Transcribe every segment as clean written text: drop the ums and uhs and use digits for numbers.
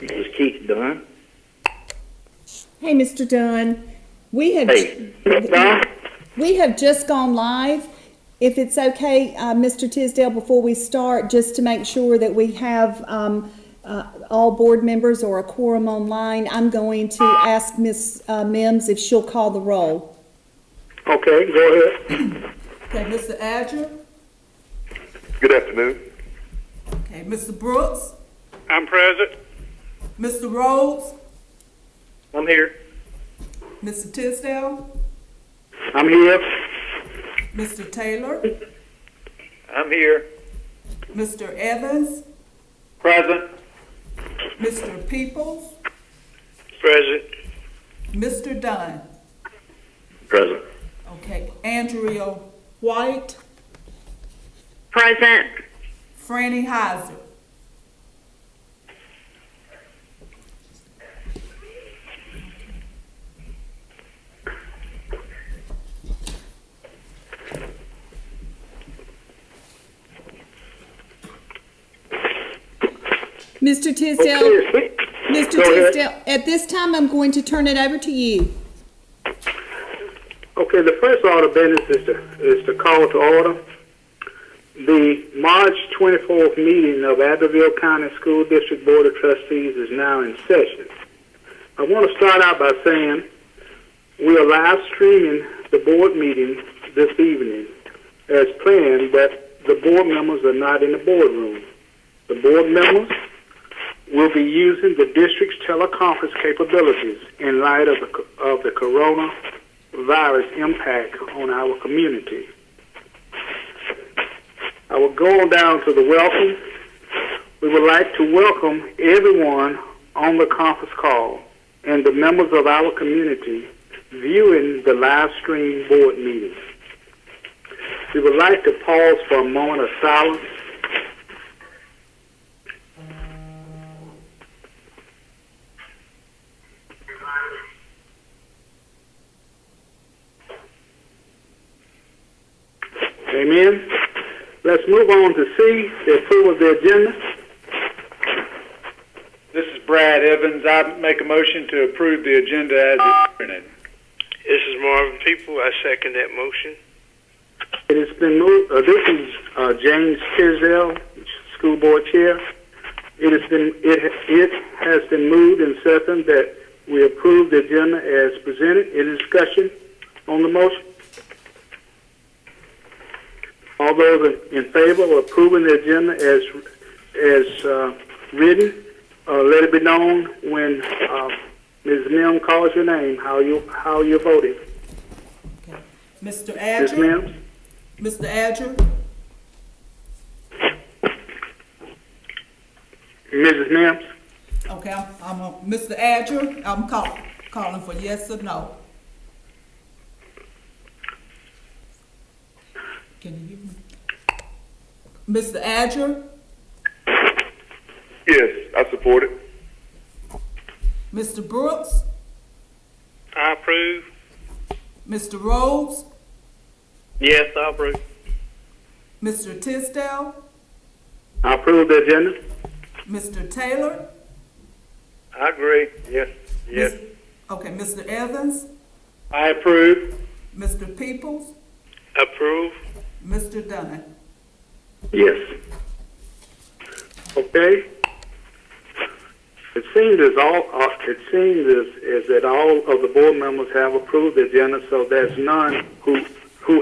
This is Keith Dunn. Hey, Mr. Dunn, we have Hey, Don? we have just gone live. If it's okay, Mr. Tisdale, before we start, just to make sure that we have all board members or a quorum online, I'm going to ask Ms. Mims if she'll call the roll. Okay, go ahead. Okay, Mr. Adger. Good afternoon. Okay, Mr. Brooks. I'm present. Mr. Rhodes. I'm here. Mr. Tisdale. I'm here. Mr. Taylor. I'm here. Mr. Evans. Present. Mr. Peoples. Present. Mr. Dunn. Present. Okay, Andrea White. Present. Franny Heiser. Mr. Tisdale, Okay, Mr. Go ahead. Tisdale, at this time, I'm going to turn it over to you. Okay, the first order of business is to call to order the March 24th meeting of Abbeville County School District Board of Trustees is now in session. I want to start out by saying we are live streaming the board meeting this evening as planned, but the board members are not in the boardroom. The board members will be using the district's teleconference capabilities in light of the coronavirus impact on our community. I will go on down to the welcome. We would like to welcome everyone on the conference call and the members of our community viewing the live stream board meeting. We would like to pause for a moment of silence. Amen. Let's move on to C, the approval of the agenda. This is Brad Evans. I make a motion to approve the agenda as it's printed. This is Marvin People. I second that motion. It has been moved. This is James Tisdale, school board chair. It has been moved and seconded that we approve the agenda as presented. Any discussion on the motion? All those in favor of approving the agenda as written, let it be known when Ms. Mims calls your name how you're voting. Okay. Mr. Ms. Adger. Mims? Mr. Adger. Mrs. Mims? Okay, I'm Mr. Adger. I'm calling for yes or no. Can you hear me? Mr. Adger. Yes, I support it. Mr. Brooks. I approve. Mr. Rhodes. Yes, I approve. Mr. Tisdale. I approve the agenda. Mr. Taylor. I agree. Yes. Yes. Okay, Mr. Evans. I approve. Mr. Peoples. Approve. Mr. Dunn. Yes. Okay. It seems as that all of the board members have approved the agenda, so there's none who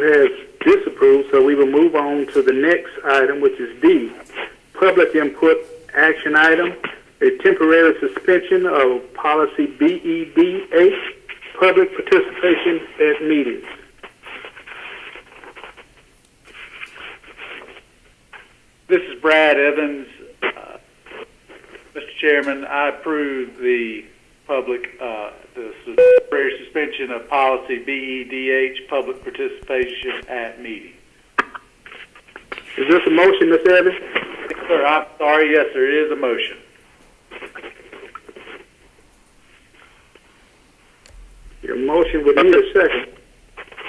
has disapproved. So we will move on to the next item, which is D, public input action item, a temporary suspension of policy BEDH, public participation at meetings. This is Brad Evans. Mr. Chairman, I approve the temporary suspension of policy BEDH, public participation at meeting. Is this a motion, Ms. Evans? Sir, I'm sorry. Yes, there is a motion. Your motion would need a second.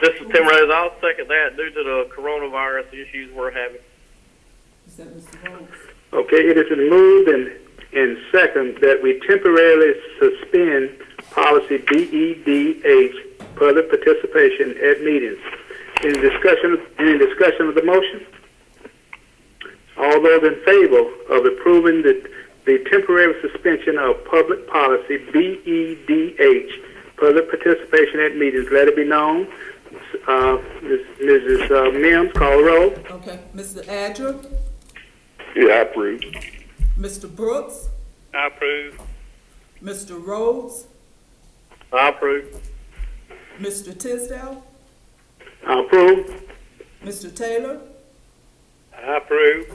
This is Tim Rose. I'll second that due to the coronavirus issues we're having. Is that Mr. Rhodes? Okay, it has been moved and and second that we temporarily suspend policy BEDH, public participation at meetings. Any discussion of the motion? All those in favor of approving the temporary suspension of public policy BEDH, public participation at meetings, let it be known. Mrs. Mims, call the roll. Okay, Mr. Adger, Yeah, I approve. Mr. Brooks, I approve. Mr. Rhodes, I approve. Mr. Tisdale, I approve. Mr. Taylor, I approve.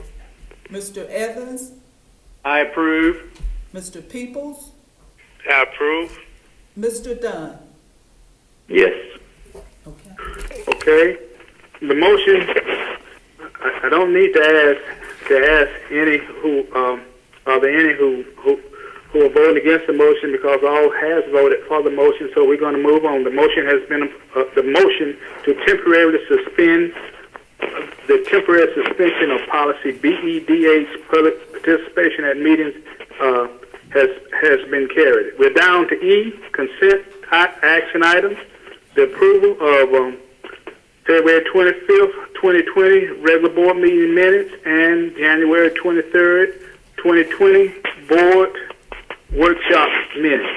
Mr. Evans, I approve. Mr. Peoples, I approve. Mr. Dunn. Yes. Okay. Okay. The motion, I don't need to ask any who, are there any who are voting against the motion, because all has voted for the motion, so we're going to move on. The motion has been, the motion to temporarily suspend, the temporary suspension of policy BEDH, public participation at meetings, has been carried. We're down to E, consent action items. The approval of February 25th, 2020 regular board meeting minutes and January 23rd, 2020 board workshop minutes.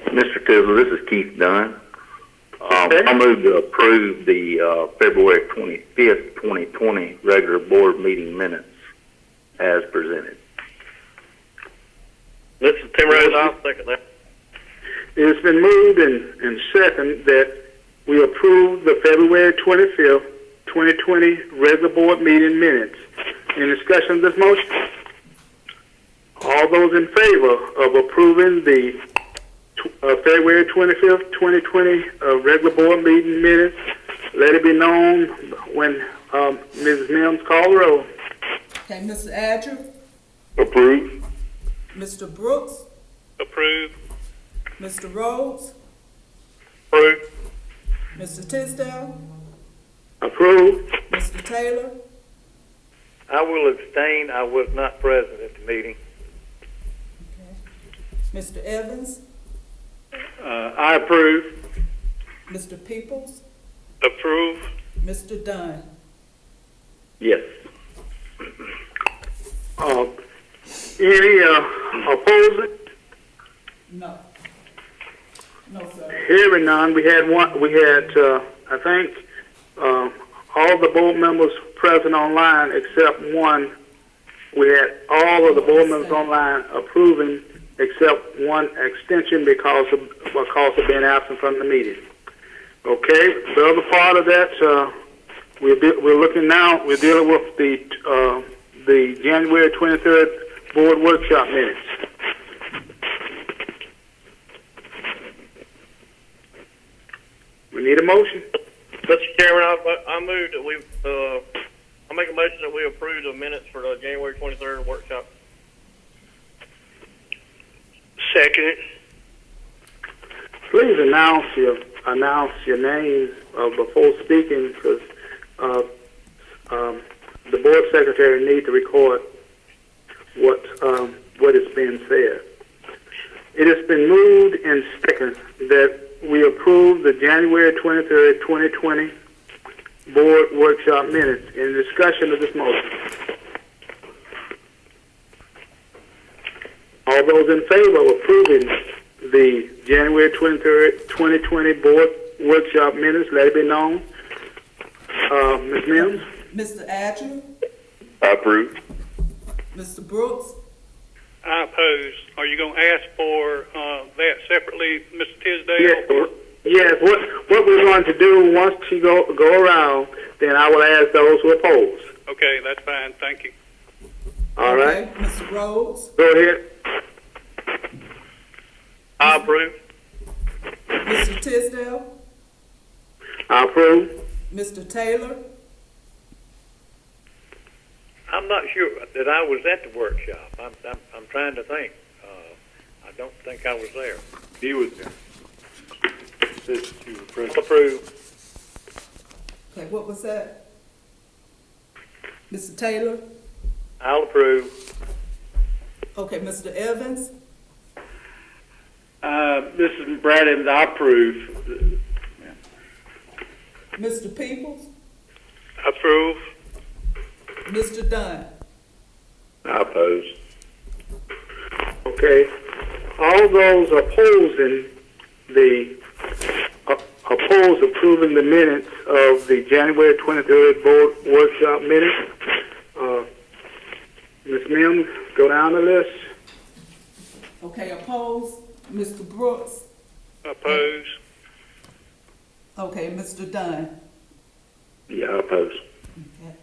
Mr. Tizzle, this is Keith Dunn. Okay. I move to approve the February 25th, 2020 regular board meeting minutes as presented. This is Tim Rose. I'll second that. It's been moved and second that we approve the February 25th, 2020 regular board meeting minutes. Any discussion of this motion? All those in favor of approving the February 25th, 2020 regular board meeting minutes, let it be known when Mrs. Mims call the roll. Okay, Mr. Adger, Approve. Mr. Brooks, Approve. Mr. Rhodes, Approve. Mr. Tisdale, Approved. Mr. Taylor, I will abstain. I was not present at the meeting. Mr. Evans, I approve. Mr. Peoples, Approve. Mr. Dunn. Yes. Any opposing? No. No, sir. Hearing none, we had I think, all the board members present online except one. We had all of the board members online approving except one extension because of being absent from the meeting. Okay, the other part of that, we're dealing with the January 23rd board workshop minutes. We need a motion. Mr. Chairman, I move that we, I make a motion that we approve the minutes for the January 23rd workshop. Second. Please announce your names before speaking, because the board secretary needs to record what is being said. It has been moved and seconded that we approve the January 23rd, 2020 board workshop minutes. In discussion of this motion, all those in favor of approving the January 23rd, 2020 board workshop minutes, let it be known. Ms. Mims? Mr. Adger, I approve. Mr. Brooks, I oppose. Are you going to ask for that separately, Mr. Tisdale? Yes. What we're going to do once you go around, then I will ask those who oppose. Okay, that's fine. Thank you. All right. okay, Mr. Rhodes, Go ahead. I approve. Mr. Tisdale, I approve. Mr. Taylor, I'm not sure that I was at the workshop. I'm trying to think. I don't think I was there. He was there. Says you were present. Approve. okay, what was that? Mr. Taylor, I'll approve. Okay, Mr. Evans, This is Brad Evans. I approve. Mr. Peoples, Approve. Mr. Dunn. I oppose. Okay. All those opposing the oppose approving the minutes of the January 23rd board workshop minutes. Ms. Mims, go down the list. Okay, opposed, Mr. Brooks. Oppose. Okay, Mr. Dunn. Yeah, I oppose. Okay.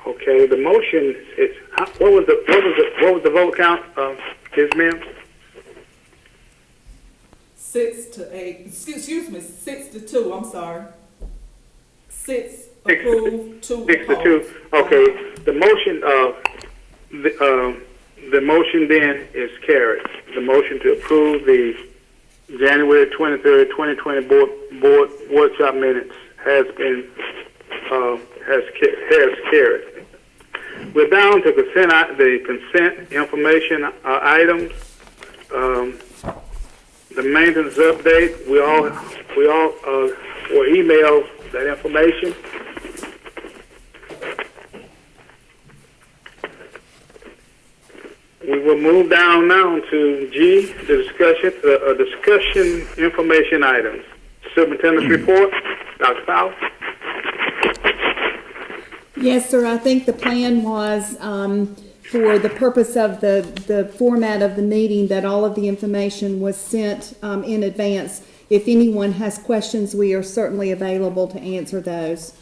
Okay, the motion is what was the vote count, Ms. Mims? 6 to 8. Excuse me, 6 to 2. I'm sorry. 6 approved, 2 6 to opposed. 2. Okay, the motion the motion then is carried. The motion to approve the January 23rd, 2020 board workshop minutes has been has carried. We're down to the consent information items. The maintenance update. We all were emailed that information. We will move down now to G, the discussion information items. Superintendent's report. Dr. Fowler. Yes, sir. I think the plan was, for the purpose of the format of the meeting, that all of the information was sent in advance. If anyone has questions, we are certainly available to answer those.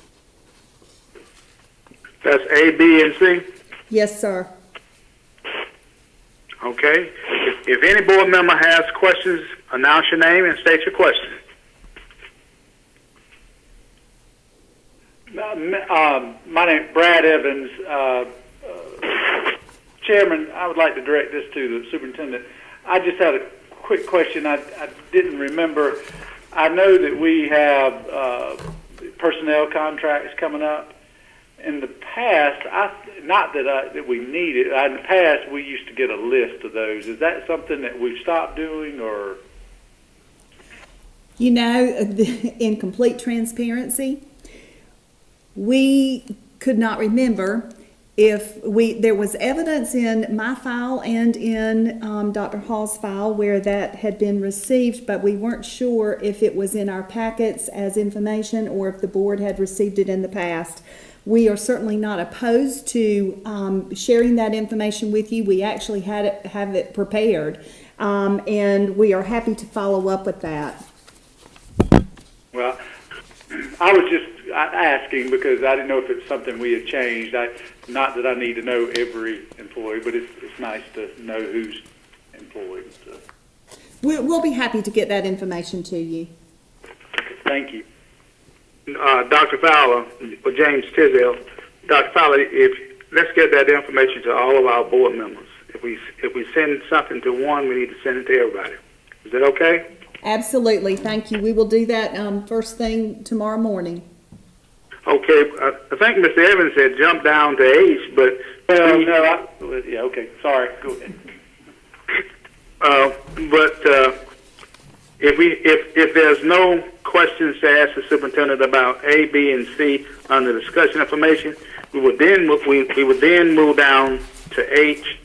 That's A, B, and C. Yes, sir. Okay. If any board member has questions, announce your name and state your question. My name is Brad Evans. Chairman, I would like to direct this to the superintendent. I just had a quick question. I didn't remember. I know that we have personnel contracts coming up. In the past, not that we need it. In the past, we used to get a list of those. Is that something that we've stopped doing, or? You know, in complete transparency, we could not remember if there was evidence in my file and in Dr. Hall's file where that had been received, but we weren't sure if it was in our packets as information or if the board had received it in the past. We are certainly not opposed to sharing that information with you. We actually have it prepared, and we are happy to follow up with that. Well, I was just asking because I didn't know if it's something we had changed. Not that I need to know every employee, but it's nice to know who's employed. So. We'll be happy to get that information to you. Thank you. Dr. Fowler, or James Tisdale. Dr. Fowler, let's get that information to all of our board members. If we send something to one, we need to send it to everybody. Is that okay? Absolutely, thank you. We will do that first thing tomorrow morning. Okay, I think Mr. Evans had jumped down to H, but yeah, okay. Sorry, go ahead. If there's no questions to ask the superintendent about A, B, and C under discussion information, we would then move down to H,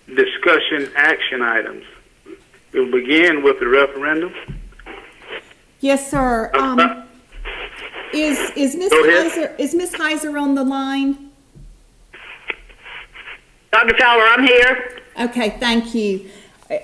discussion action items. We'll begin with the referendum. Yes, sir. Is Ms. Heiser on the line? Dr. Fowler, I'm here. Okay, thank you.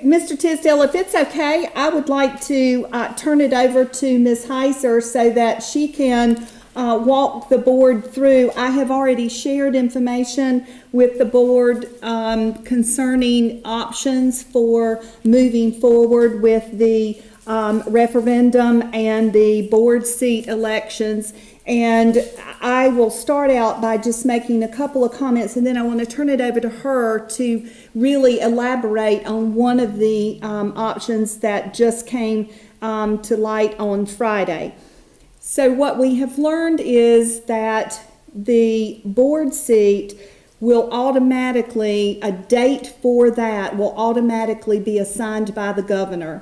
Mr. Tisdale, if it's okay, I would like to turn it over to Ms. Heiser so that she can walk the board through. I have already shared information with the board concerning options for moving forward with the referendum and the board seat elections. And I will start out by just making a couple of comments, and then I want to turn it over to her to really elaborate on one of the options that just came to light on Friday. So what we have learned is that the board seat will automatically, a date for that will automatically be assigned by the governor.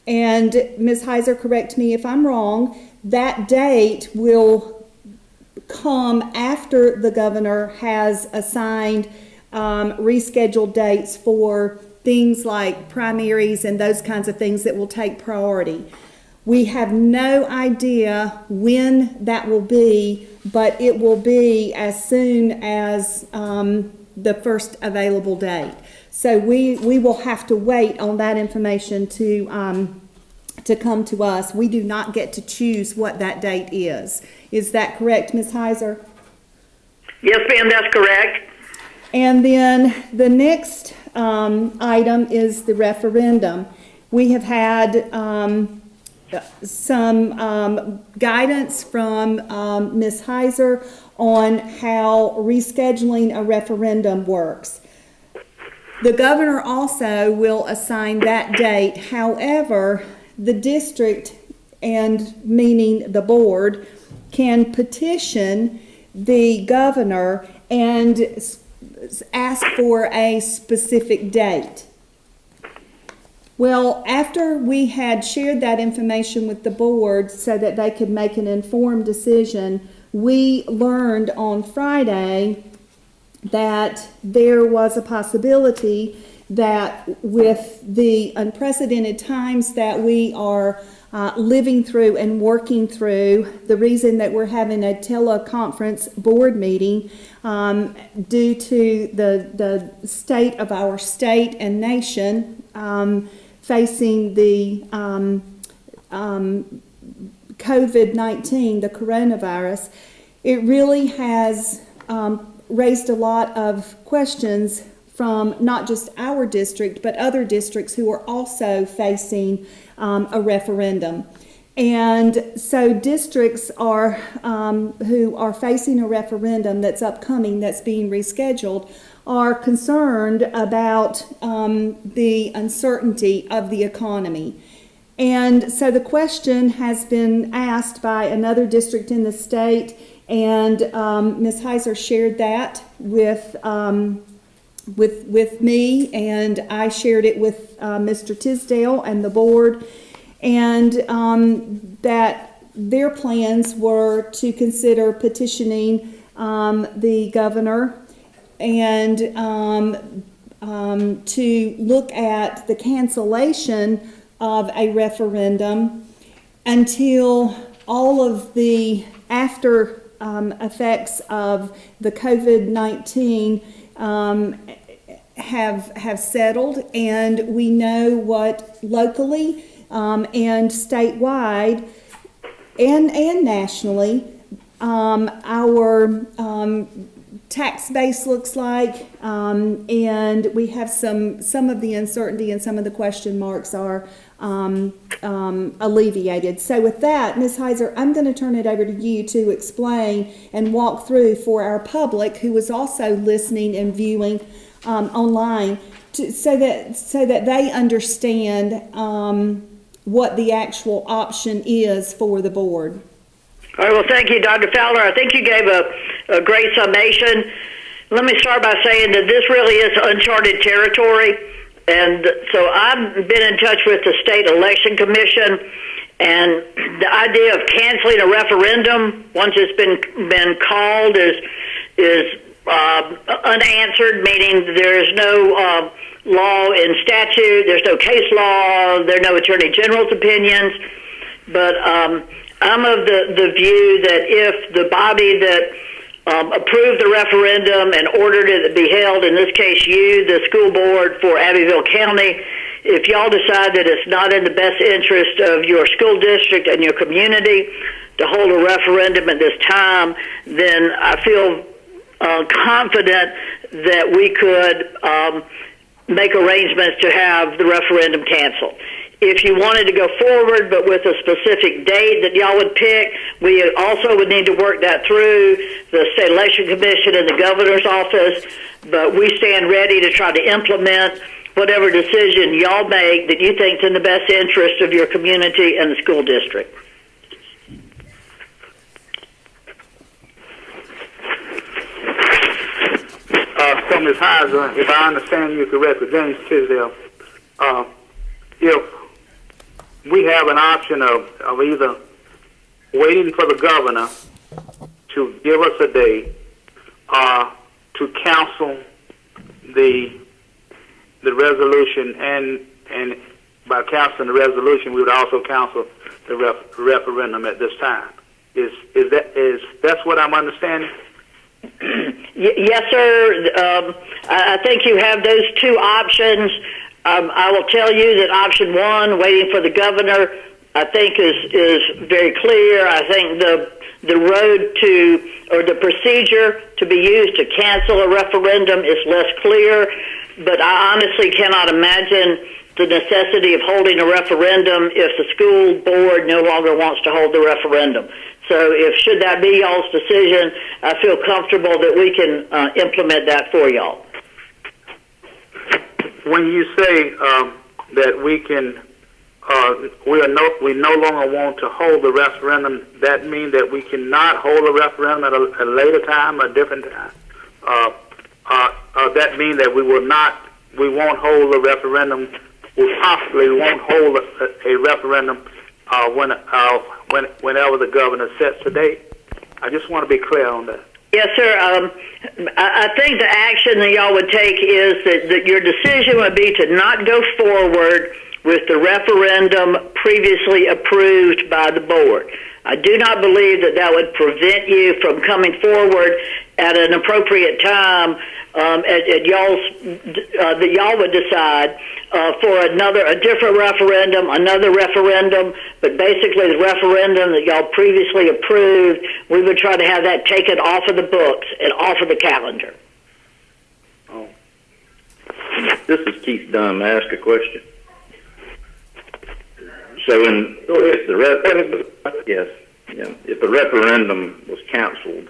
And Ms. Heiser, correct me if I'm wrong, that date will come after the governor has assigned rescheduled dates for things like primaries and those kinds of things that will take priority. We have no idea when that will be, but it will be as soon as the first available date. So we will have to wait on that information to come to us. We do not get to choose what that date is. Is that correct, Ms. Heiser? Yes, ma'am, that's correct. And then the next item is the referendum. We have had some guidance from Ms. Heiser on how rescheduling a referendum works. The governor also will assign that date. However, the district, and meaning the board, can petition the governor and ask for a specific date. Well, after we had shared that information with the board so that they could make an informed decision, we learned on Friday that there was a possibility that with the unprecedented times that we are living through and working through, the reason that we're having a teleconference board meeting due to the state of our state and nation facing the COVID-19, the coronavirus, it really has raised a lot of questions from not just our district, but other districts who are also facing a referendum. And so districts are who are facing a referendum that's upcoming, that's being rescheduled, are concerned about the uncertainty of the economy. And so the question has been asked by another district in the state, and Ms. Heiser shared that with me, and I shared it with Mr. Tisdale and the board, and that their plans were to consider petitioning the governor and to look at the cancellation of a referendum until all of the after effects of the COVID-19 have settled, and we know what locally and statewide and nationally our tax base looks like, and we have some of the uncertainty and some of the question marks are alleviated. So with that, Ms. Heiser, I'm going to turn it over to you to explain and walk through for our public who is also listening and viewing online, so that they understand what the actual option is for the board. All right, well, thank you, Dr. Fowler. I think you gave a great summation. Let me start by saying that this really is uncharted territory. And so I've been in touch with the State Election Commission, and the idea of canceling a referendum once it's been called is unanswered, meaning there's no law in statute, there's no case law, there are no Attorney General's opinions. But I'm of the view that if the body that approved the referendum and ordered it to be held, in this case you, the school board for Abbeville County, if y'all decide that it's not in the best interest of your school district and your community to hold a referendum at this time, then I feel confident that we could make arrangements to have the referendum canceled. If you wanted to go forward, but with a specific date that y'all would pick, we also would need to work that through the State Election Commission and the governor's office. But we stand ready to try to implement whatever decision y'all make that you think is in the best interest of your community and the school district. so Ms. Heiser, if I understand you correctly, James Tisdale, if we have an option of either waiting for the governor to give us a date, to cancel the resolution, and by canceling the resolution, we would also cancel the referendum at this time. Is that's what I'm understanding? Yes, sir. I think you have those two options. I will tell you that option one, waiting for the governor, I think is very clear. I think the road to, or the procedure to be used to cancel a referendum is less clear, but I honestly cannot imagine the necessity of holding a referendum if the school board no longer wants to hold the referendum. So should that be y'all's decision, I feel comfortable that we can implement that for y'all. When you say that we can, we no longer want to hold the referendum, that means that we cannot hold a referendum at a later time, a different time. That means that we won't hold a referendum. We possibly won't hold a referendum whenever the governor sets the date. I just want to be clear on that. Yes, sir. I think the action that y'all would take is that your decision would be to not go forward with the referendum previously approved by the board. I do not believe that would prevent you from coming forward at an appropriate time at y'all's that y'all would decide for a different referendum, another referendum, but basically the referendum that y'all previously approved, we would try to have that taken off of the books and off of the calendar. Oh. This is Keith Dunn. May I ask a question? So if the referendum was canceled,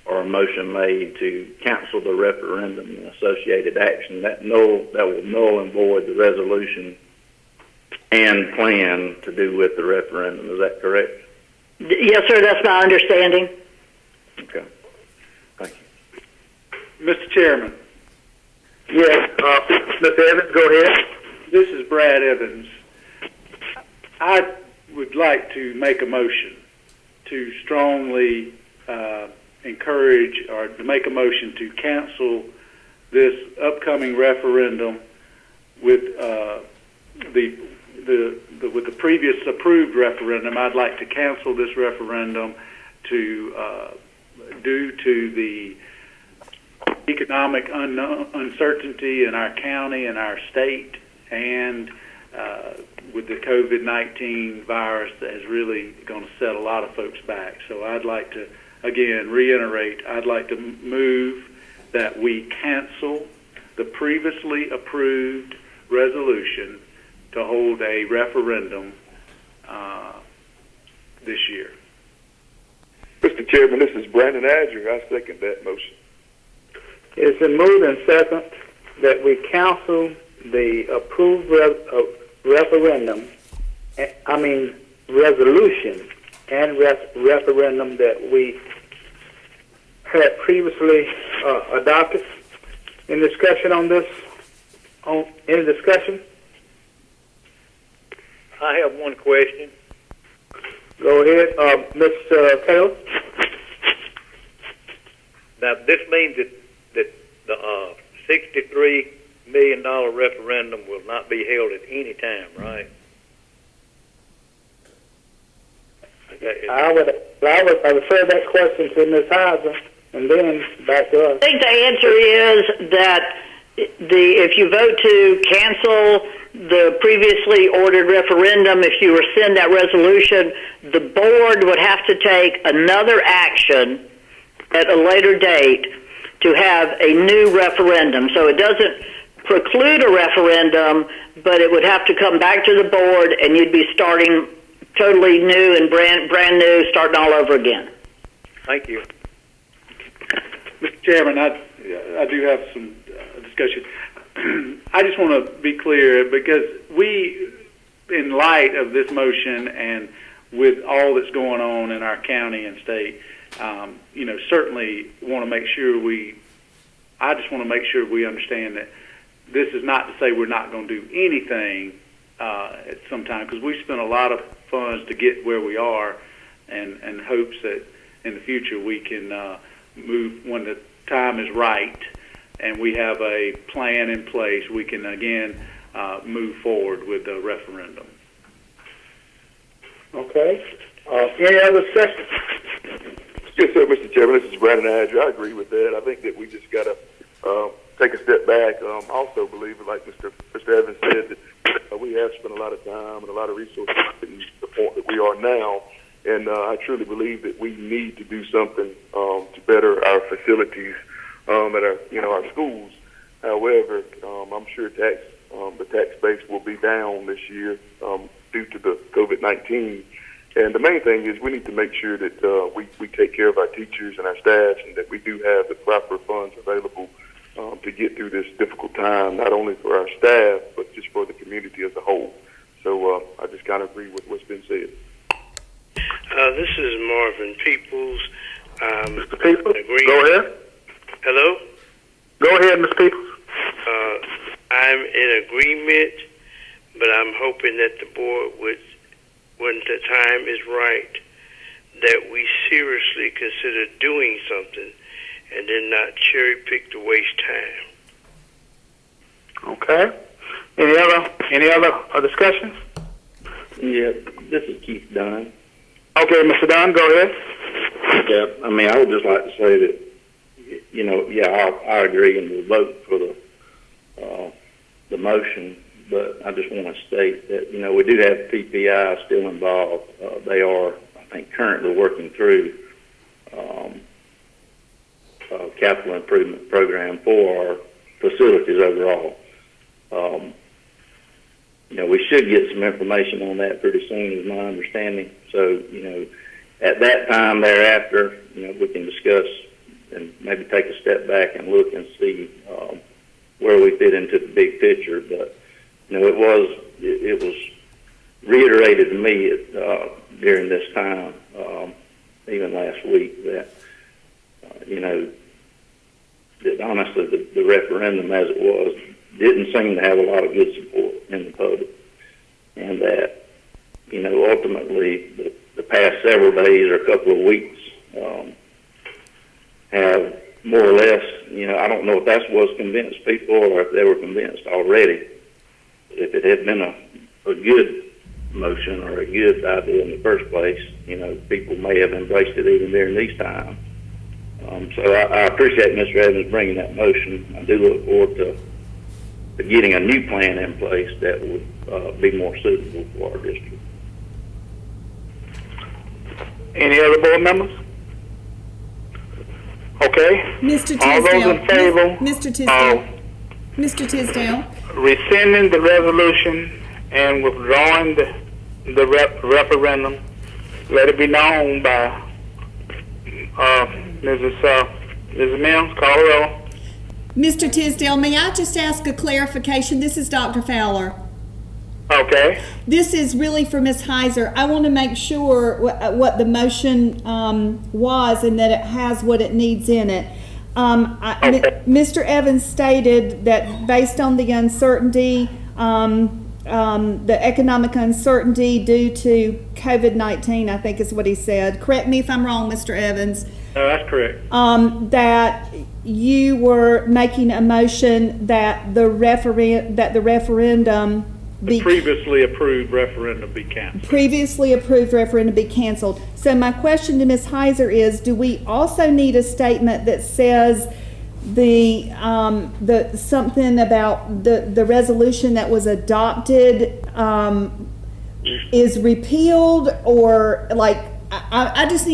or a motion made to cancel the referendum and associated action, that will null and void the resolution and plan to do with the referendum. Is that correct? Yes, sir. That's my understanding. Okay. Thank you. Mr. Chairman. Yes, Mr. Evans, go ahead. This is Brad Evans. I would like to make a motion to strongly encourage, or to make a motion to cancel this upcoming referendum with with the previous approved referendum. I'd like to cancel this referendum due to the economic uncertainty in our county and our state, and with the COVID-19 virus that is really going to set a lot of folks back. So I'd like to, again, reiterate, I'd like to move that we cancel the previously approved resolution to hold a referendum this year. Mr. Chairman, this is Brandon Adger. I second that motion. It's been moved and second that we cancel the approved resolution and referendum that we had previously adopted. In discussion on this? Any discussion? I have one question. Go ahead, Mr. Taylor. Now, this means that the $63 million referendum will not be held at any time, right? I would refer that question to Ms. Heiser and then back to us. I think the answer is that if you vote to cancel the previously ordered referendum, if you rescind that resolution, the board would have to take another action at a later date to have a new referendum. So it doesn't preclude a referendum, but it would have to come back to the board, and you'd be starting totally new and brand new, starting all over again. Thank you. Mr. Chairman, I do have some discussion. I just want to be clear, because we, in light of this motion and with all that's going on in our county and state, certainly want to make sure we I just want to make sure we understand that this is not to say we're not going to do anything at some time, because we spent a lot of funds to get where we are, and hopes that in the future we can move when the time is right and we have a plan in place. We can again move forward with the referendum. Okay. Any other discussion? Yes, sir, Mr. Chairman. This is Brandon Adger. I agree with that. I think that we just got to take a step back. Also believe, like Mr. Evans said, that we have spent a lot of time and a lot of resources getting to the point that we are now. And I truly believe that we need to do something to better our facilities at our schools. However, I'm sure the tax base will be down this year due to the COVID-19. And the main thing is we need to make sure that we take care of our teachers and our staff, and that we do have the proper funds available to get through this difficult time, not only for our staff, but just for the community as a whole. So I just kind of agree with what's been said. This is Marvin Peoples. Mr. Peoples, go ahead. Hello? Go ahead, Mr. Peoples. I'm in agreement, but I'm hoping that the board would, when the time is right, that we seriously consider doing something and then not cherry pick to waste time. Okay. Any other discussions? Yeah, this is Keith Dunn. Okay, Mr. Dunn, go ahead. Yeah, I mean, I would just like to say that, I agree and will vote for the motion, but I just want to state that, we do have PPI still involved. They are, I think, currently working through capital improvement program for our facilities overall. We should get some information on that pretty soon, is my understanding. So, at that time thereafter, we can discuss and maybe take a step back and look and see where we fit into the big picture. But, it was reiterated to me during this time, even last week, that, that honestly the referendum as it was didn't seem to have a lot of good support in the public. And that, ultimately the past several days or a couple of weeks have more or less, I don't know if that's what's convinced people or if they were convinced already. If it had been a good motion or a good idea in the first place, people may have embraced it even during these times. So I appreciate Mr. Evans bringing that motion. I do look forward to getting a new plan in place that would be more suitable for our district. Any other board members? Okay. Mr. Tisdale. All those in favor Mr. Tisdale. Mr. Tisdale. Rescinding the resolution and withdrawing the referendum, let it be known by Mrs. Mims, call the roll. Mr. Tisdale, may I just ask a clarification? This is Dr. Fowler. Okay. This is really for Ms. Heiser. I want to make sure what the motion was and that it has what it needs in it. Okay. Mr. Evans stated that based on the uncertainty, the economic uncertainty due to COVID-19, I think is what he said. Correct me if I'm wrong, Mr. Evans. No, that's correct. That you were making a motion that the referendum The previously approved referendum be canceled. Previously approved referendum be canceled. So my question to Ms. Heiser is, do we also need a statement that says the something about the resolution that was adopted is repealed, or like I just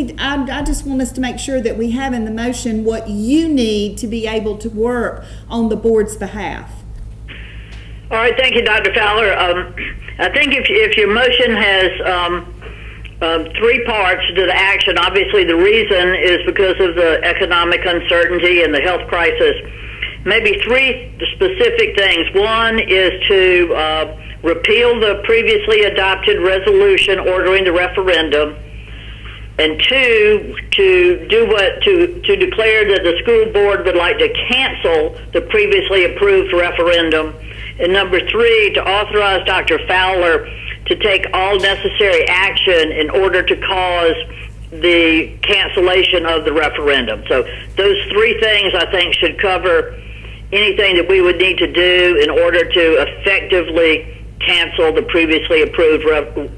want us to make sure that we have in the motion what you need to be able to work on the board's behalf. All right, thank you, Dr. Fowler. I think if your motion has three parts to the action, obviously the reason is because of the economic uncertainty and the health crisis. Maybe three specific things. One is to repeal the previously adopted resolution ordering the referendum. and two, to declare that the school board would like to cancel the previously approved referendum, and number three, to authorize Dr. Fowler to take all necessary action in order to cause the cancellation of the referendum. So those three things, I think, should cover anything that we would need to do in order to effectively cancel the previously approved referendum.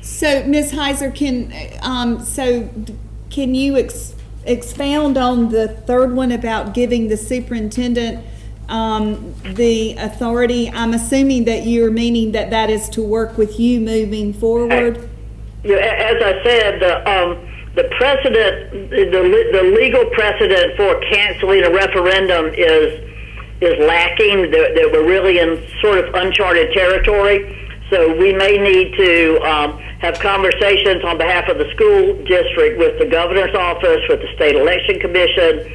So, Ms. Heiser, can you expound on the third one about giving the superintendent the authority? I'm assuming that you're meaning that that is to work with you moving forward. Yeah, as I said, the precedent, the legal precedent for canceling a referendum is lacking. That we're really in sort of uncharted territory. So we may need to have conversations on behalf of the school district with the governor's office, with the state election commission.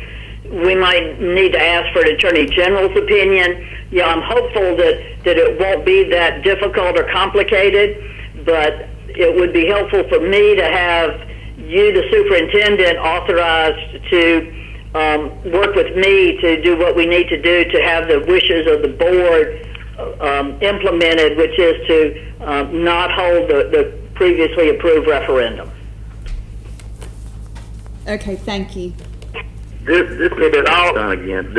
We might need to ask for an attorney general's opinion. Yeah, I'm hopeful that it won't be that difficult or complicated, but it would be helpful for me to have you, the superintendent, authorized to work with me to do what we need to do to have the wishes of the board implemented, which is to not hold the previously approved referendum. Okay, thank you. This is all done again.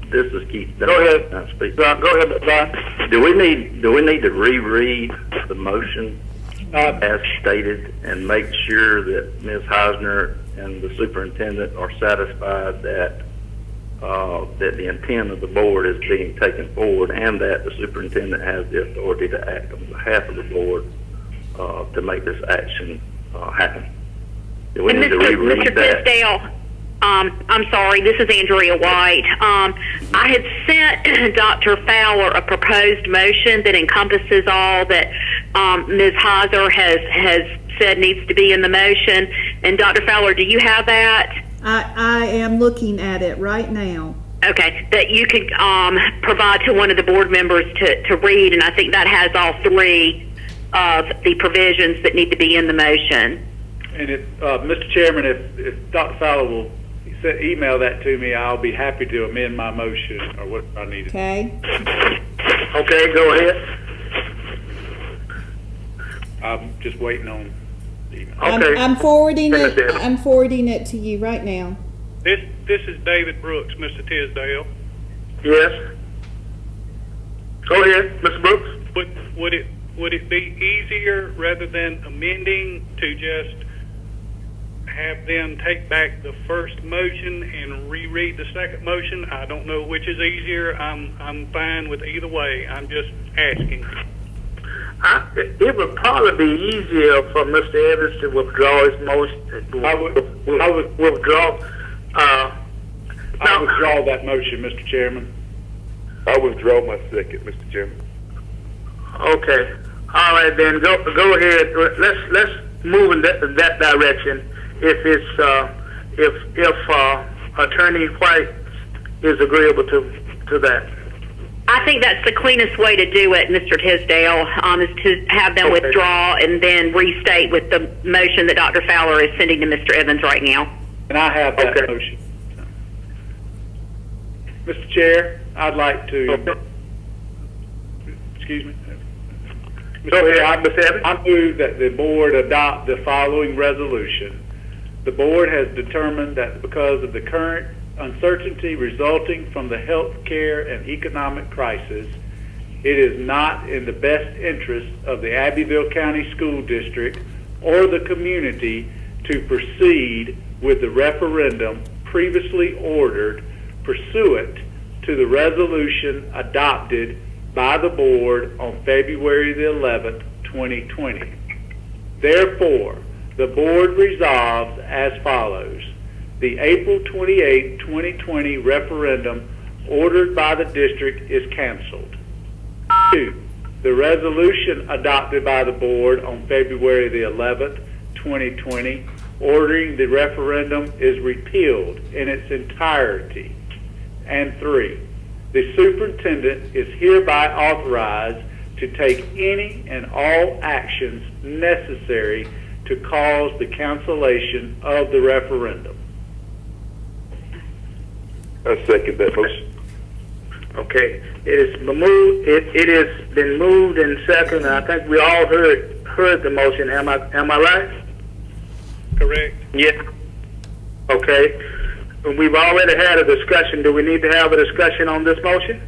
This is Keith. Go ahead. Speak. Go ahead, Brian. Do we need to reread the motion as stated and make sure that Ms. Heisner and the superintendent are satisfied that the intent of the board is being taken forward, and that the superintendent has the authority to act on behalf of the board to make this action happen? Do we need to reread Mr. that? Tisdale, I'm sorry, this is Andrea White. I had sent Dr. Fowler a proposed motion that encompasses all that Ms. Heiser has said needs to be in the motion. And Dr. Fowler, do you have that? I am looking at it right now. Okay, that you could provide to one of the board members to read, and I think that has all three of the provisions that need to be in the motion. And Mr. Chairman, if Dr. Fowler will email that to me, I'll be happy to amend my motion or what I need. Okay. Okay, go ahead. I'm just waiting on the email. Okay. I'm forwarding it. I'm forwarding it to you right now. This is David Brooks, Mr. Tisdale. Yes. Go ahead, Mr. Brooks. Would it be easier, rather than amending, to just have them take back the first motion and reread the second motion? I don't know which is easier. I'm fine with either way. I'm just asking. It would probably be easier for Mr. Evans to withdraw his motion. I would withdraw. I withdraw that motion, Mr. Chairman. I withdraw my second, Mr. Chairman. Okay. All right, then go ahead. Let's move in that direction. If Attorney White is agreeable to that. I think that's the cleanest way to do it, Mr. Tisdale, is to have them withdraw and then restate with the motion that Dr. Fowler is sending to Mr. Evans right now. And I have that motion. Mr. Chair, I'd like to... Excuse me. Go ahead, Mr. Evans. I move that the board adopt the following resolution. The board has determined that because of the current uncertainty resulting from the health care and economic crisis, it is not in the best interest of the Abbeville County School District or the community to proceed with the referendum previously ordered pursuant to the resolution adopted by the board on February the 11th, 2020. Therefore, the board resolves as follows. The April 28, 2020 referendum ordered by the district is canceled. 2. The resolution adopted by the board on February the 11th, 2020, ordering the referendum is repealed in its entirety. And 3. The superintendent is hereby authorized to take any and all actions necessary to cause the cancellation of the referendum. I second that motion. Okay, it has been moved and second. I think we all heard the motion. Am I right? Correct. Yes. Okay. We've already had a discussion. Do we need to have a discussion on this motion?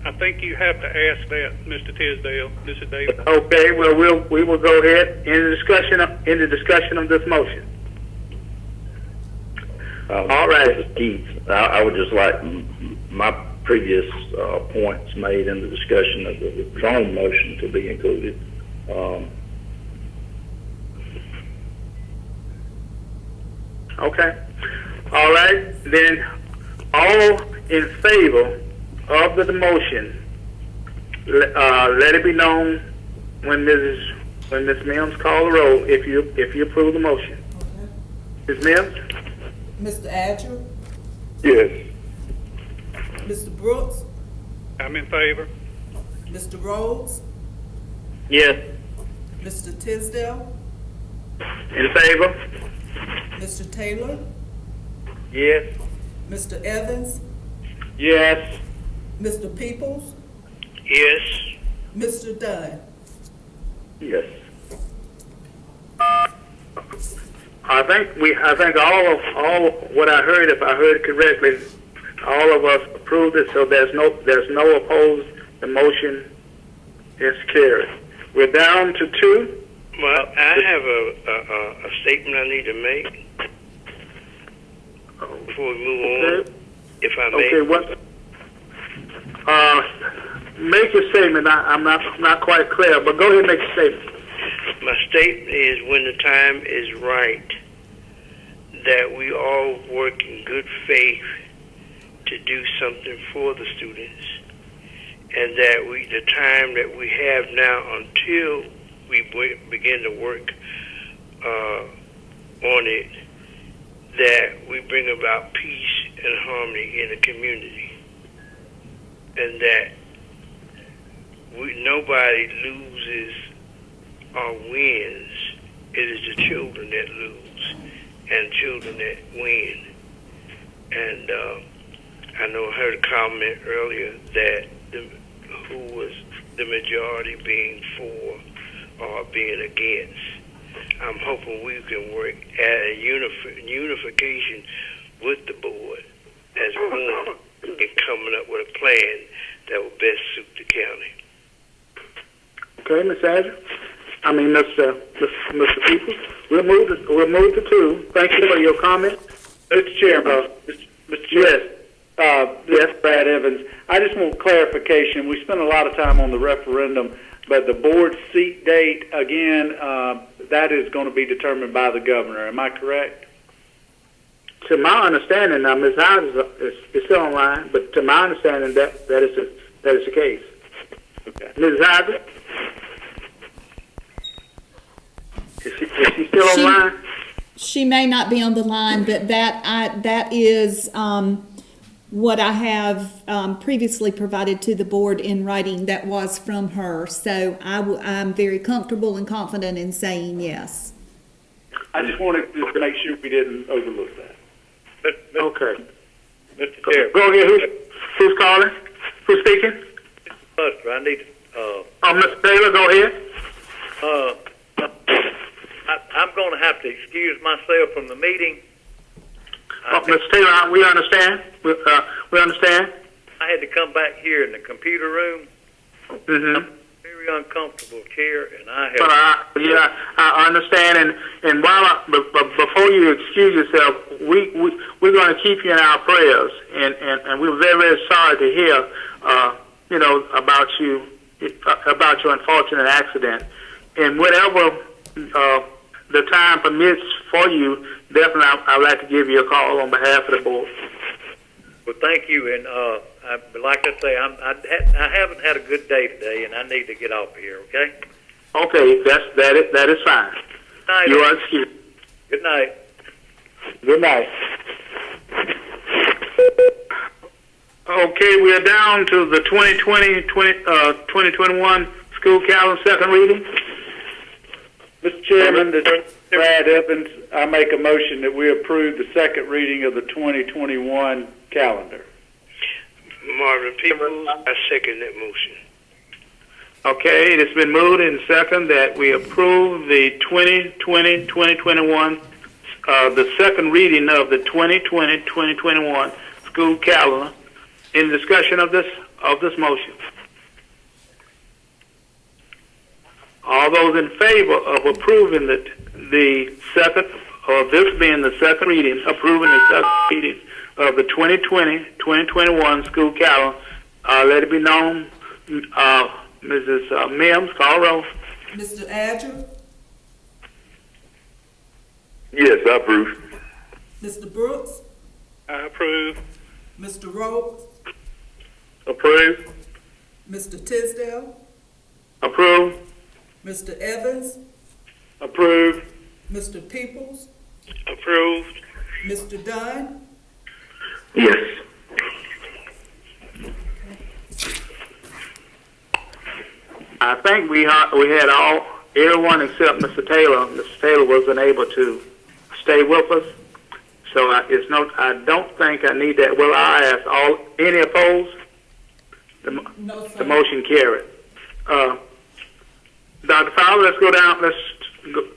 I think you have to ask that, Mr. Tisdale. This is David. Okay. Well, we will go ahead in the discussion of this motion. All right. This is Keith. I would just like my previous points made in the discussion of the withdrawn motion to be included. Okay. All right. Then, all in favor of the motion, let it be known when Ms. Mims call the roll. If you approve the motion, Ms. Mims. Mr. Adger, Yes. Mr. Brooks, I'm in favor. Mr. Rhodes, Yes. Mr. Tisdale, In favor. Mr. Taylor, Yes. Mr. Evans, Yes. Mr. Peoples, Yes. Mr. Dunn. Yes. I think all what I heard, if I heard it correctly, all of us approved it. So there's no opposed. The motion is carried. We're down to 2. Well, I have a statement I need to make before we move on, if I may. Okay. What? Make your statement. I'm not quite clear, but go ahead and make your statement. My statement is, when the time is right, that we all work in good faith to do something for the students, and that the time that we have now until we begin to work on it, that we bring about peace and harmony in the community, and that nobody loses or wins. It is the children that lose and children that win. And I know I heard a comment earlier that who was the majority being for or being against. I'm hoping we can work at a unification with the board as one in coming up with a plan that will best suit the county. Okay, Ms. Adger. Mr. Peoples. We'll move to 2. Thank you for your comment. Mr. Chairman. Mr. Chairman. This is Brad Evans. I just want clarification. We spent a lot of time on the referendum, but the board seat date, again, that is going to be determined by the governor. Am I correct? To my understanding, now Ms. Hodges is still online, but to my understanding, that is the case. Okay. Ms. Hodges, is she still online? She may not be on the line, but that is what I have previously provided to the board in writing. That was from her, so I'm very comfortable and confident in saying yes. I just wanted to make sure we didn't overlook that. Okay. Mr. Chair. Go ahead. Who's calling? Who's speaking? Buster, I need Mr. Taylor, go ahead. I'm going to have to excuse myself from the meeting. Mr. Taylor, we understand. We understand. I had to come back here in the computer room. Mm-hmm. I'm very uncomfortable chair, and I have. I understand. And while before you excuse yourself, we're going to keep you in our prayers, and we're very, very sorry to hear, about your unfortunate accident. And whatever the time permits for you, definitely I'd like to give you a call on behalf of the board. Well, thank you, and like I say, I haven't had a good day today, and I need to get off of here. Okay. Okay, that is fine. Good night. You are excused. Good night. Good night. Okay, we are down to the 2021 school calendar, second reading. Mr. Chairman, this is Brad Evans. I make a motion that we approve the second reading of the 2021 calendar. Marvin Peoples, I second that motion. Okay, it's been moved and second that we approve the 2020-2021, the second reading of the 2020-2021 school calendar. In discussion of this motion, all those in favor of approving the second, or this being the second reading, approving the second reading of the 2020-2021 school calendar, let it be known. Mrs. Mims, call roll. Mr. Adger, Yes, I approve. Mr. Brooks, I approve. Mr. Rhodes, Approve. Mr. Tisdale, Approve. Mr. Evans, Approved. Mr. Peoples, Approved. Mr. Dunn, Yes. I think we had everyone except Mr. Taylor. Mr. Taylor wasn't able to stay with us, so I don't think I need that. Well, I ask any opposed? no, sir. The motion carried. Dr. Fowler, let's go down. Let's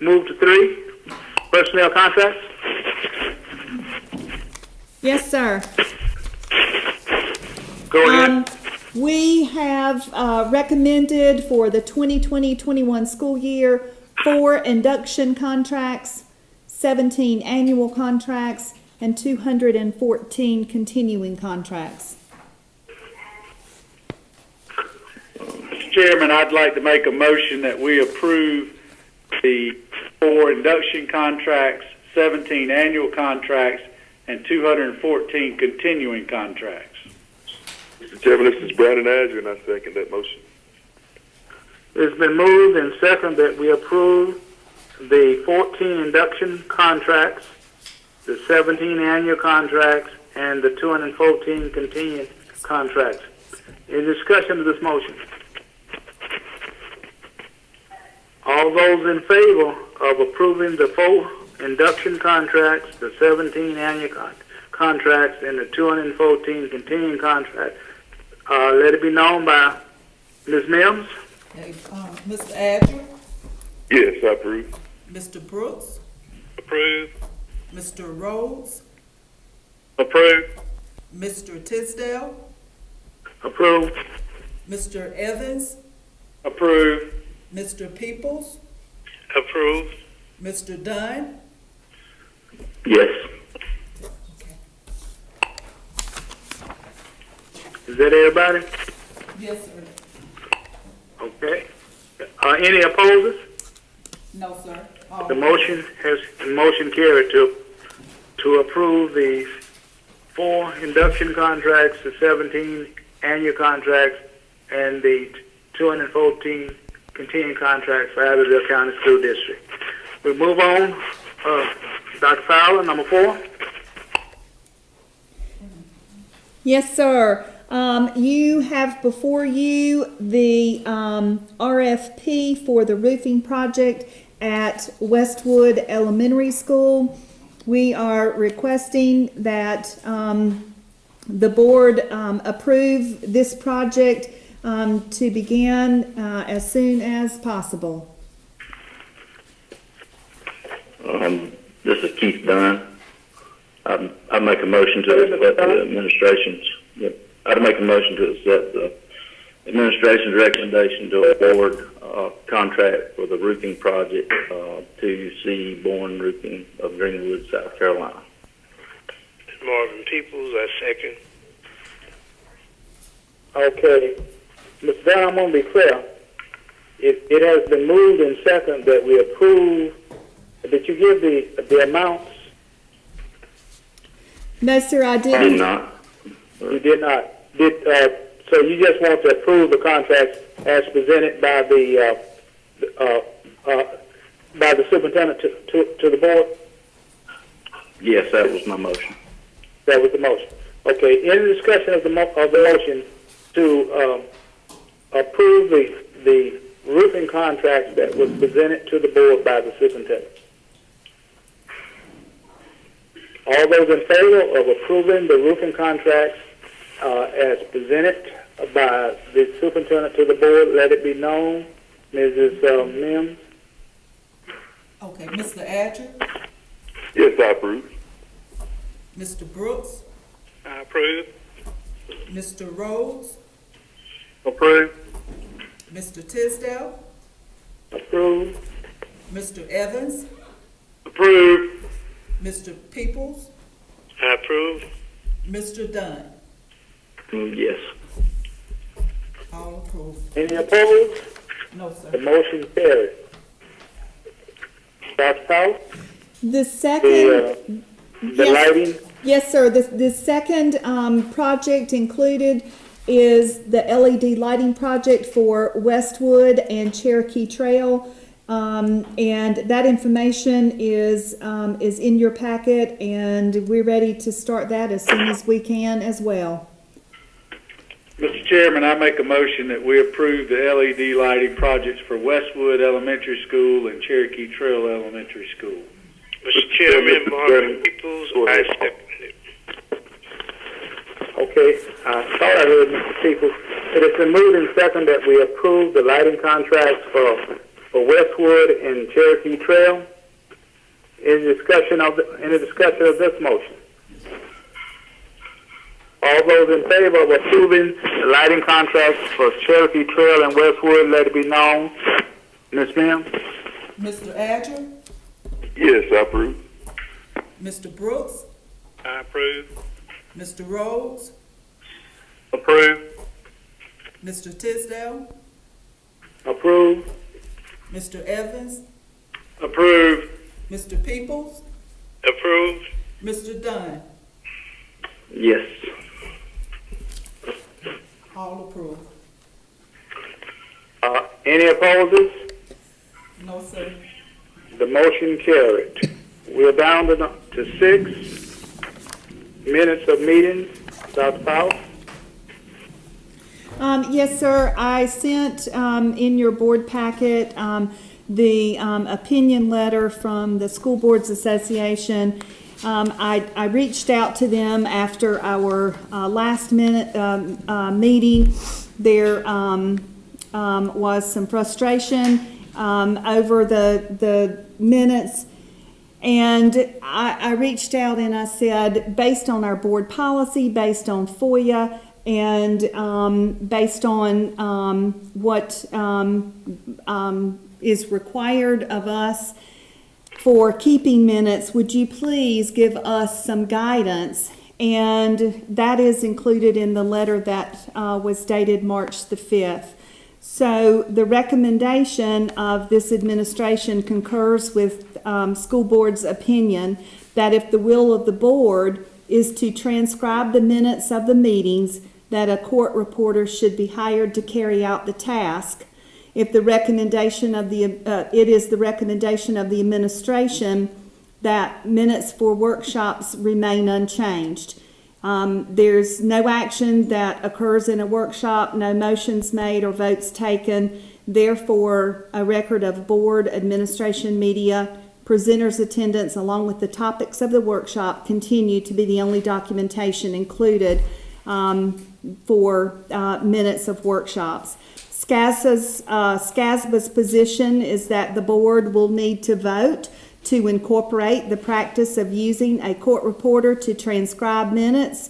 move to 3. Personnel contracts. Yes, sir. Go ahead. We have recommended for the 2020-21 school year 4 induction contracts, 17 annual contracts, and 214 continuing contracts. Mr. Chairman, I'd like to make a motion that we approve the 4 induction contracts, 17 annual contracts, and 214 continuing contracts. Mr. Chairman, this is Brandon Adger, and I second that motion. It's been moved and second that we approve the 14 induction contracts, the 17 annual contracts, and the 214 continuing contracts. In discussion of this motion, all those in favor of approving the 4 induction contracts, the 17 annual contracts, and the 214 continuing contracts, let it be known by Ms. Mims. Okay, Mr. Adger, Yes, I approve. Mr. Brooks, Approve. Mr. Rhodes, Approved. Mr. Tisdale, Approved. Mr. Evans, Approved. Mr. Peoples, Approved. Mr. Dunn, Yes. Is that everybody? yes, sir. Okay. Any opposers? No, sir. The motion carried to approve the 4 induction contracts, the 17 annual contracts, and the 214 continuing contracts for Abbeville County School District. We move on. Dr. Fowler, number 4. Yes, sir. You have before you the RFP for the roofing project at Westwood Elementary School. We are requesting that the board approve this project to begin as soon as possible. This is Keith Dunn. I make a motion to accept the administration's. Yep, I'd make a motion to accept the administration's recommendation to award contract for the roofing project to C. Bourne Roofing of Greenwood, South Carolina. Marvin Peoples, I second. Okay. Mr. Dunn, I'm going to be clear. It has been moved and second that we approve. Did you give the amounts? No, sir, I I didn't. did not. You did not. So you just want to approve the contracts as presented by the superintendent to the board? Yes, that was my motion. That was the motion. Okay. Any discussion of the motion to approve the roofing contract that was presented to the board by the superintendent. All those in favor of approving the roofing contracts as presented by the superintendent to the board, let it be known. Mrs. Mims? Okay, Mr. Adger, Yes, I approve. Mr. Brooks, I approve. Mr. Rhodes, Approve. Mr. Tisdale, Approve. Mr. Evans, Approve. Mr. Peoples, I approve. Mr. Dunn. Yes. All approved. Any opposed? No, The sir. motion carries. Dr. Powell? The second, The yes, lighting? yes, sir, the second, project included is the LED lighting project for Westwood and Cherokee Trail. And that information is in your packet, and we're ready to start that as soon as we can as well. Mr. Chairman, I make a motion that we approve the LED lighting projects for Westwood Elementary School and Cherokee Trail Elementary School. Mr. Chairman, Mr. Marvin Chairman, Peoples, go I ahead. second it. Okay, I thought I heard Mr. Peoples. It has been moved and second that we approve the lighting contracts for Westwood and Cherokee Trail. Any discussion of this motion? All those in favor of approving the lighting contracts for Cherokee Trail and Westwood, let it be known. Ms. Mims? Mr. Adger, Yes, I approve. Mr. Brooks, I approve. Mr. Rhodes, Approve. Mr. Tisdale, Approve. Mr. Evans, Approve. Mr. Peoples, Approved. Mr. Dunn. Yes. All approved. Any opposers? No, sir. The motion carried. We're down to 6 minutes of meetings. Dr. Powell? Yes, sir. I sent in your board packet the opinion letter from the School Boards Association. I reached out to them after our last minute meeting. There was some frustration over the minutes. And I reached out and I said, based on our board policy, based on FOIA, and based on what is required of us for keeping minutes, would you please give us some guidance? And that is included in the letter that was dated March the 5th. So the recommendation of this administration concurs with school board's opinion that if the will of the board is to transcribe the minutes of the meetings, that a court reporter should be hired to carry out the task. If the recommendation of it is the recommendation of the administration that minutes for workshops remain unchanged. There's no action that occurs in a workshop, no motions made or votes taken. Therefore, a record of board, administration, media, presenters' attendance, along with the topics of the workshop, continue to be the only documentation included for minutes of workshops. SCASBA's position is that the board will need to vote to incorporate the practice of using a court reporter to transcribe minutes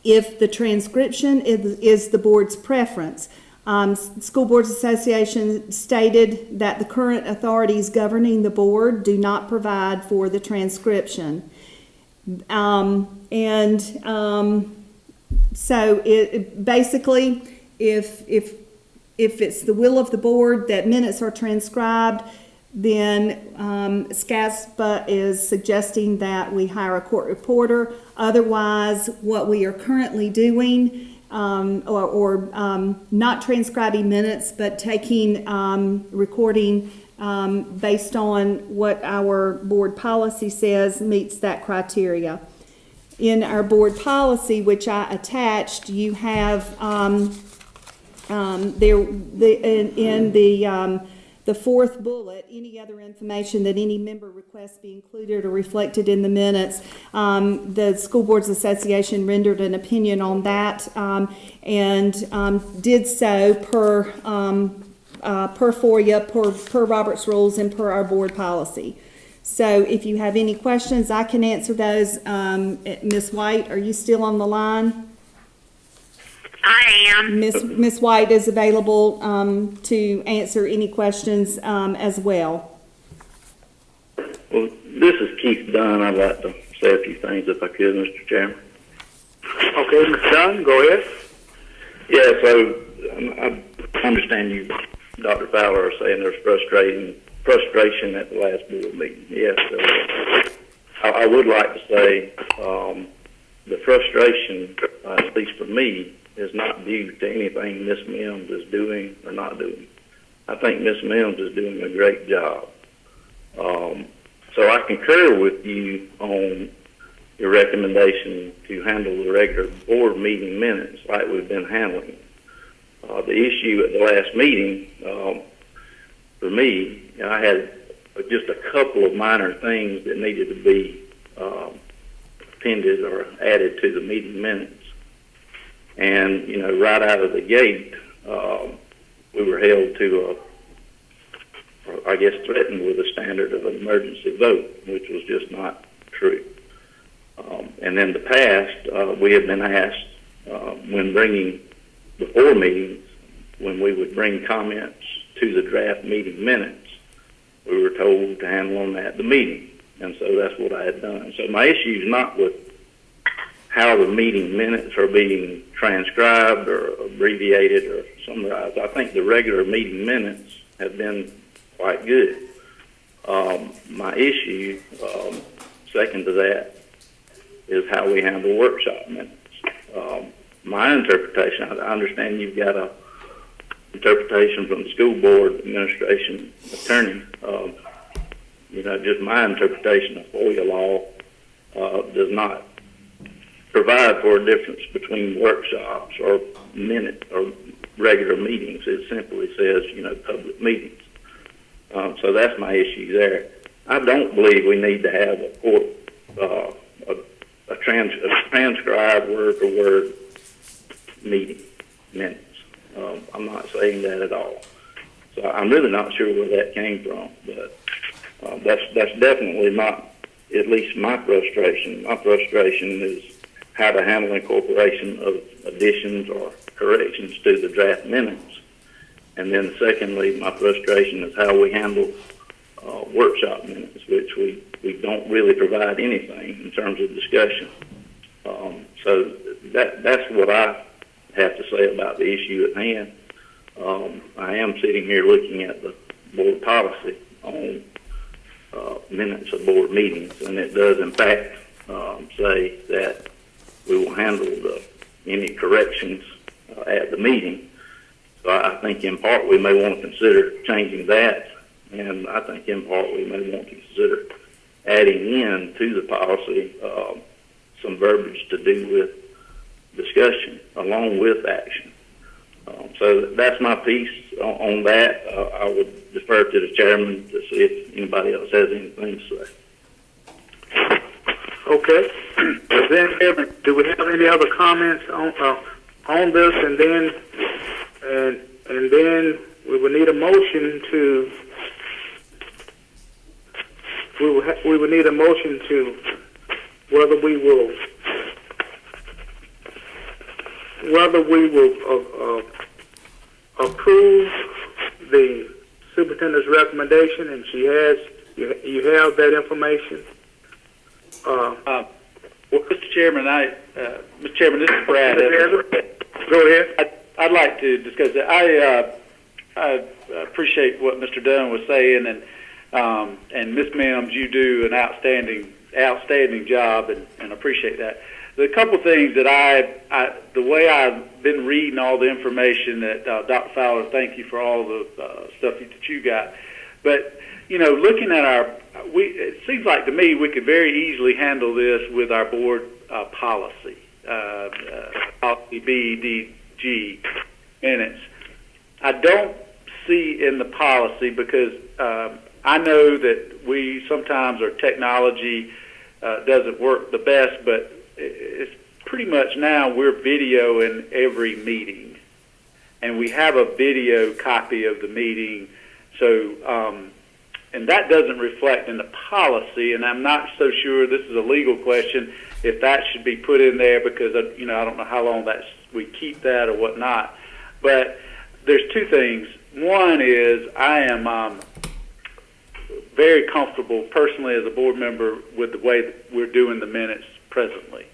if the transcription is the board's preference. School Boards Association stated that the current authorities governing the board do not provide for the transcription. So it basically, if it's the will of the board that minutes are transcribed, then SCASBA is suggesting that we hire a court reporter. Otherwise, what we are currently doing, not transcribing minutes, but taking recording based on what our board policy says meets that criteria. In our board policy, which I attached, you have The fourth bullet, any other information that any member requests be included or reflected in the minutes. The School Boards Association rendered an opinion on that, and did so per FOIA, per Robert's Rules, and per our board policy. So if you have any questions, I can answer those. Ms. White, are you still on the line? I am. Ms. White is available to answer any questions as well. Well, this is Keith Dunn. I'd like to say a few things if I could, Mr. Chairman. Okay, Mr. Dunn, go ahead. Yeah, so I understand you, Dr. Fowler, are saying there's frustration at the last board meeting. Yes, I would like to say the frustration, at least for me, is not due to anything Ms. Mims is doing or not doing. I think Ms. Mims is doing a great job. So I concur with you on your recommendation to handle the regular board meeting minutes like we've been handling. The issue at the last meeting, for me, I had just a couple of minor things that needed to be appended or added to the meeting minutes. And, right out of the gate, we were held to threatened with a standard of an emergency vote, which was just not true. And in the past, we have been asked, when bringing before meetings, when we would bring comments to the draft meeting minutes, we were told to handle them at the meeting. And so that's what I had done. So my issue is not with how the meeting minutes are being transcribed or abbreviated or summarized. I think the regular meeting minutes have been quite good. My issue, second to that, is how we handle workshop minutes. My interpretation, I understand you've got a interpretation from the school board administration attorney. Just my interpretation of FOIA law does not provide for a difference between workshops or minute or regular meetings. It simply says, public meetings. So that's my issue there. I don't believe we need to have a court, a transcribed word-for-word meeting minutes. I'm not saying that at all. So I'm really not sure where that came from, but that's definitely not, at least my frustration. My frustration is how to handle incorporation of additions or corrections to the draft minutes. And then secondly, my frustration is how we handle workshop minutes, which we don't really provide anything in terms of discussion. So that's what I have to say about the issue at hand. I am sitting here looking at the board policy on minutes of board meetings, and it does in fact say that we will handle any corrections at the meeting. So I think in part we may want to consider changing that, and I think in part we may want to consider adding in to the policy some verbiage to do with discussion along with action. So that's my piece on that. I would defer to the chairman to see if anybody else has anything to say. Okay. Then, do we have any other comments on this? And then we will need a motion to. We will need a motion to whether we will approve the superintendent's recommendation, and you have that information. Mr. Chairman, Mr. Chairman, this is Brad. Go ahead. I'd like to discuss that. I appreciate what Mr. Dunn was saying, and Ms. Mims, you do an outstanding job, and appreciate that. The couple things that the way I've been reading all the information that Dr. Fowler, thank you for all the stuff that you got. But looking at it seems like to me we could very easily handle this with our board policy, policy BEDG minutes. I don't see in the policy, because I know that we sometimes our technology doesn't work the best, but it's pretty much now we're videoing every meeting, and we have a video copy of the meeting. So, and that doesn't reflect in the policy, and I'm not so sure, this is a legal question, if that should be put in there, because, I don't know how long we keep that or whatnot. But there's two things. One is I am very comfortable personally as a board member with the way that we're doing the minutes presently,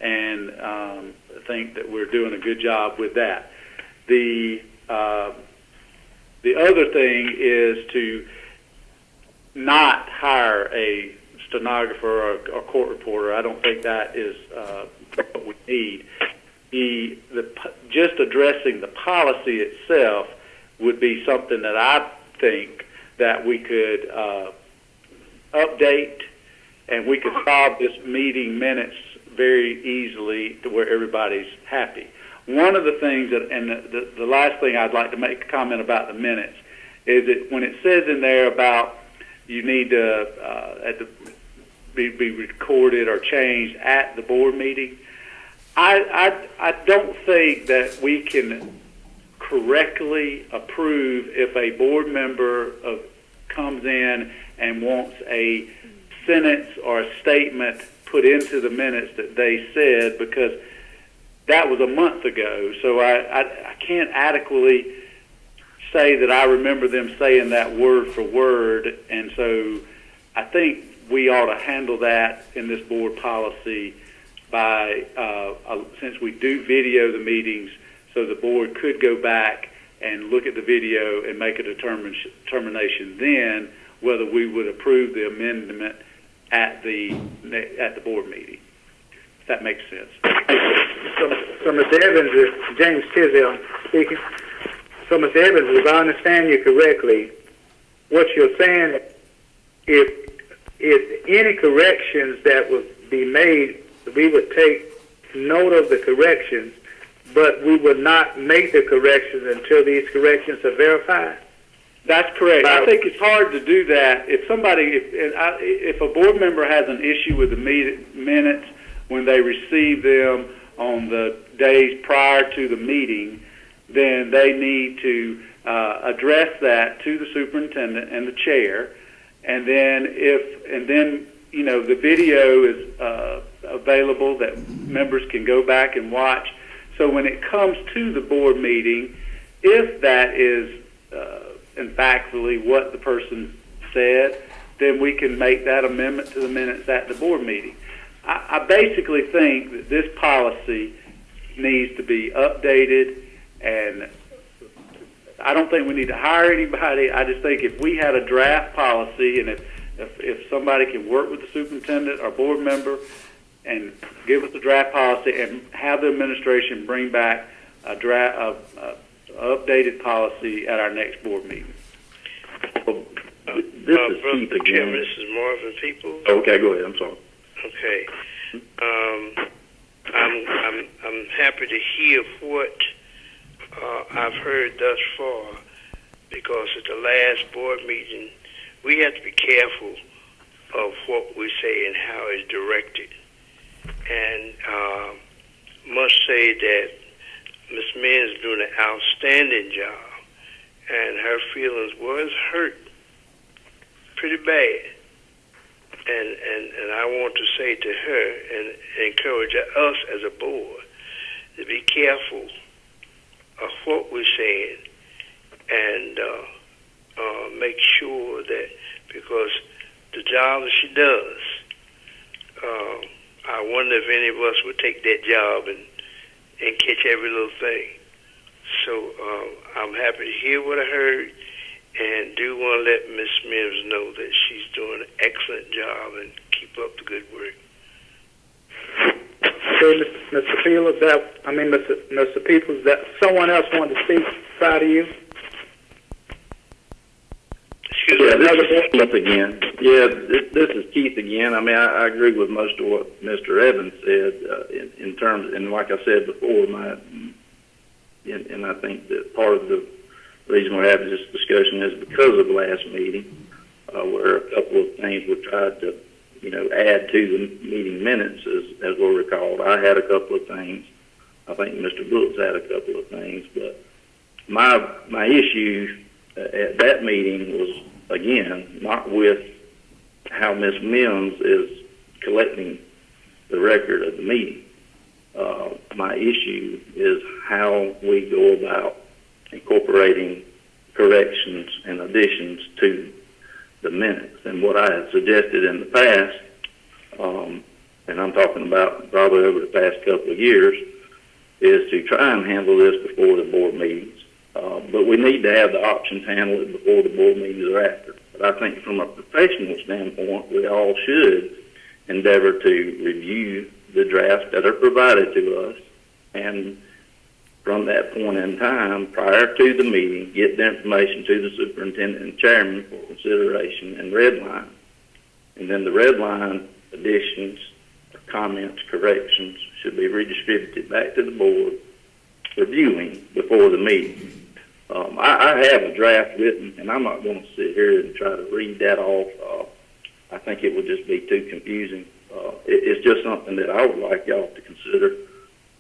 and I think that we're doing a good job with that. The other thing is to not hire a stenographer or a court reporter. I don't think that is what we need. Just addressing the policy itself would be something that I think that we could update, and we could solve this meeting minutes very easily to where everybody's happy. One of the things the last thing I'd like to make a comment about the minutes is that when it says in there about you need to be recorded or changed at the board meeting, I don't think that we can correctly approve if a board member comes in and wants a sentence or a statement put into the minutes that they said, because that was a month ago. So I can't adequately say that I remember them saying that word for word, and so I think we ought to handle that in this board policy by, since we do video the meetings, so the board could go back and look at the video and make a determination then whether we would approve the amendment at the board meeting. If that makes sense. So Mr. Evans, James Tisdale speaking. So Mr. Evans, if I understand you correctly, what you're saying, if any corrections that would be made, we would take note of the corrections, but we would not make the corrections until these corrections are verified? That's correct. I think it's hard to do that. If a board member has an issue with the minutes when they receive them on the days prior to the meeting, then they need to address that to the superintendent and the chair, and then the video is available that members can go back and watch. So when it comes to the board meeting, if that is in factly what the person said, then we can make that amendment to the minutes at the board meeting. I basically think that this policy needs to be updated, and I don't think we need to hire anybody. I just think if we had a draft policy, and if somebody can work with the superintendent or board member and give us a draft policy and have the administration bring back a updated policy at our next board meeting. This is Keith again. Chairman, this is Marvin Peoples. Okay, go ahead. I'm sorry. Okay. I'm happy to hear what I've heard thus far, because at the last board meeting, we have to be careful of what we say and how it's directed. And must say that Ms. Min is doing an outstanding job, and her feelings was hurt pretty bad. And I want to say to her and encourage us as a board to be careful of what we're saying, and make sure that, because the job that she does, I wonder if any of us would take that job and catch every little thing. So I'm happy to hear what I heard, and do want to let Ms. Mims know that she's doing an excellent job, and keep up the good work. Okay, Mr. Fields, Mr. Peoples, that someone else wanted to speak prior to you? Yeah, this is Keith again. Yeah, this is Keith again. I mean, I agree with most of what Mr. Evans said in terms, and like I said before, and I think that part of the The reason we're having this discussion is because of last meeting, where a couple of things were tried to, add to the meeting minutes, as we'll recall. I had a couple of things. I think Mr. Brooks had a couple of things, but my issue at that meeting was, again, not with how Ms. Mims is collecting the record of the meeting. My issue is how we go about incorporating corrections and additions to the minutes. And what I had suggested in the past, and I'm talking about probably over the past couple of years, is to try and handle this before the board meetings. But we need to have the option to handle it before the board meetings or after. But I think from a professional standpoint, we all should endeavor to review the drafts that are provided to us, and from that point in time, prior to the meeting, get the information to the superintendent and chairman for consideration and redline. And then the redline additions, comments, corrections should be redistributed back to the board for viewing before the meeting. I have a draft written, and I'm not going to sit here and try to read that off. I think it would just be too confusing. It's just something that I would like y'all to consider.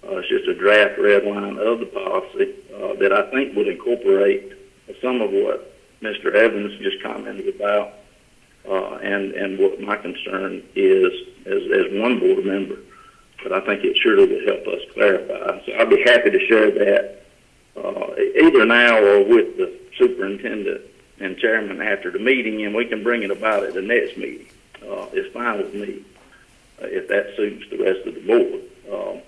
It's just a draft red line of the policy that I think would incorporate some of what Mr. Evans just commented about, and what my concern is as one board member. But I think it surely would help us clarify. So I'd be happy to share that either now or with the superintendent and chairman after the meeting, and we can bring it about at the next meeting. It's fine with me if that suits the rest of the board.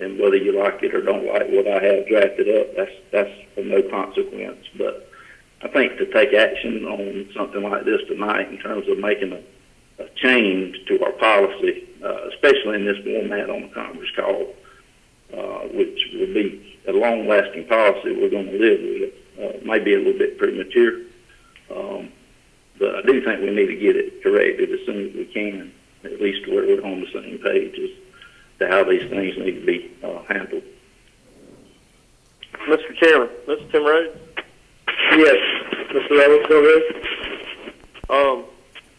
And whether you like it or don't like what I have drafted up, that's of no consequence. But I think to take action on something like this tonight in terms of making a change to our policy, especially in this format on a conference call, which will be a long-lasting policy we're going to live with, may be a little bit premature. But I do think we need to get it corrected as soon as we can, at least where we're on the same page as to how these things need to be handled. Mr. Chairman, Mr. Tim Rhodes? Yes, Mr. Rhodes, go ahead.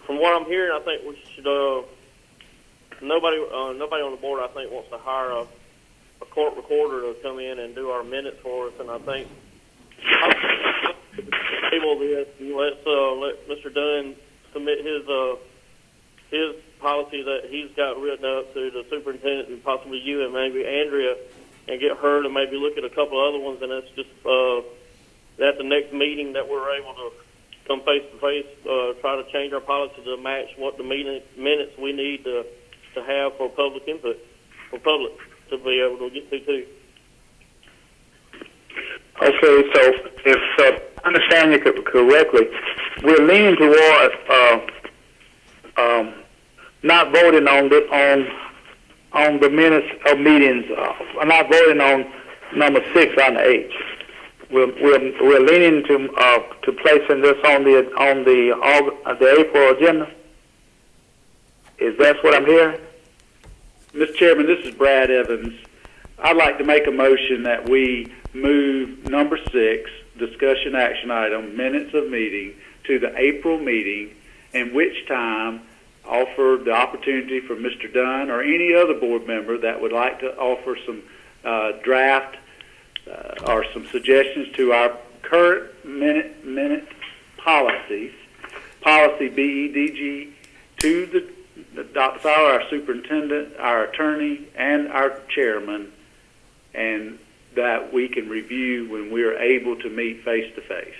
From what I'm hearing, I think we should, nobody on the board, I think, wants to hire a court recorder to come in and do our minutes for us, and I think table this and let Mr. Dunn submit his policy that he's got written up to the superintendent and possibly you and maybe Andrea, and get her to maybe look at a couple other ones, and that's just at the next meeting that we're able to come face to face, try to change our policy to match what the minutes we need to have for public input, for public to be able to get to too. Okay, so if I understand you correctly, we're leaning toward not voting on the minutes of meetings. Not voting on number 6 on the H. We're leaning to placing this on the April agenda. Is that what I'm hearing? Mr. Chairman, this is Brad Evans. I'd like to make a motion that we move number 6, discussion action item, minutes of meeting, to the April meeting, in which time offer the opportunity for Mr. Dunn or any other board member that would like to offer some draft or some suggestions to our current minute policies, policy BEDG, to Dr. Fowler, our superintendent, our attorney, and our chairman, and that we can review when we are able to meet face to face.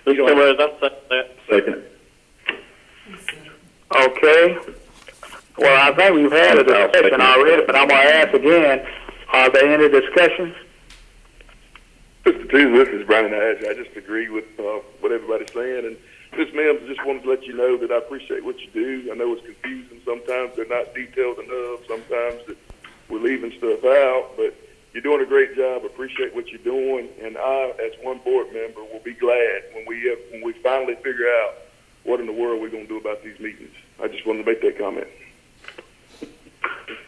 Mr. Rhodes, I'll second that. Second. Okay. Well, I think we've had a discussion already, but I'm going to ask again, are there any discussions? Mr. Teasley, this is Brian Nash. I just agree with what everybody's saying. And Ms. Mims, I just wanted to let you know that I appreciate what you do. I know it's confusing. Sometimes they're not detailed enough. Sometimes that we're leaving stuff out. But you're doing a great job. I appreciate what you're doing. And I, as one board member, will be glad when we finally figure out what in the world we're going to do about these meetings. I just wanted to make that comment.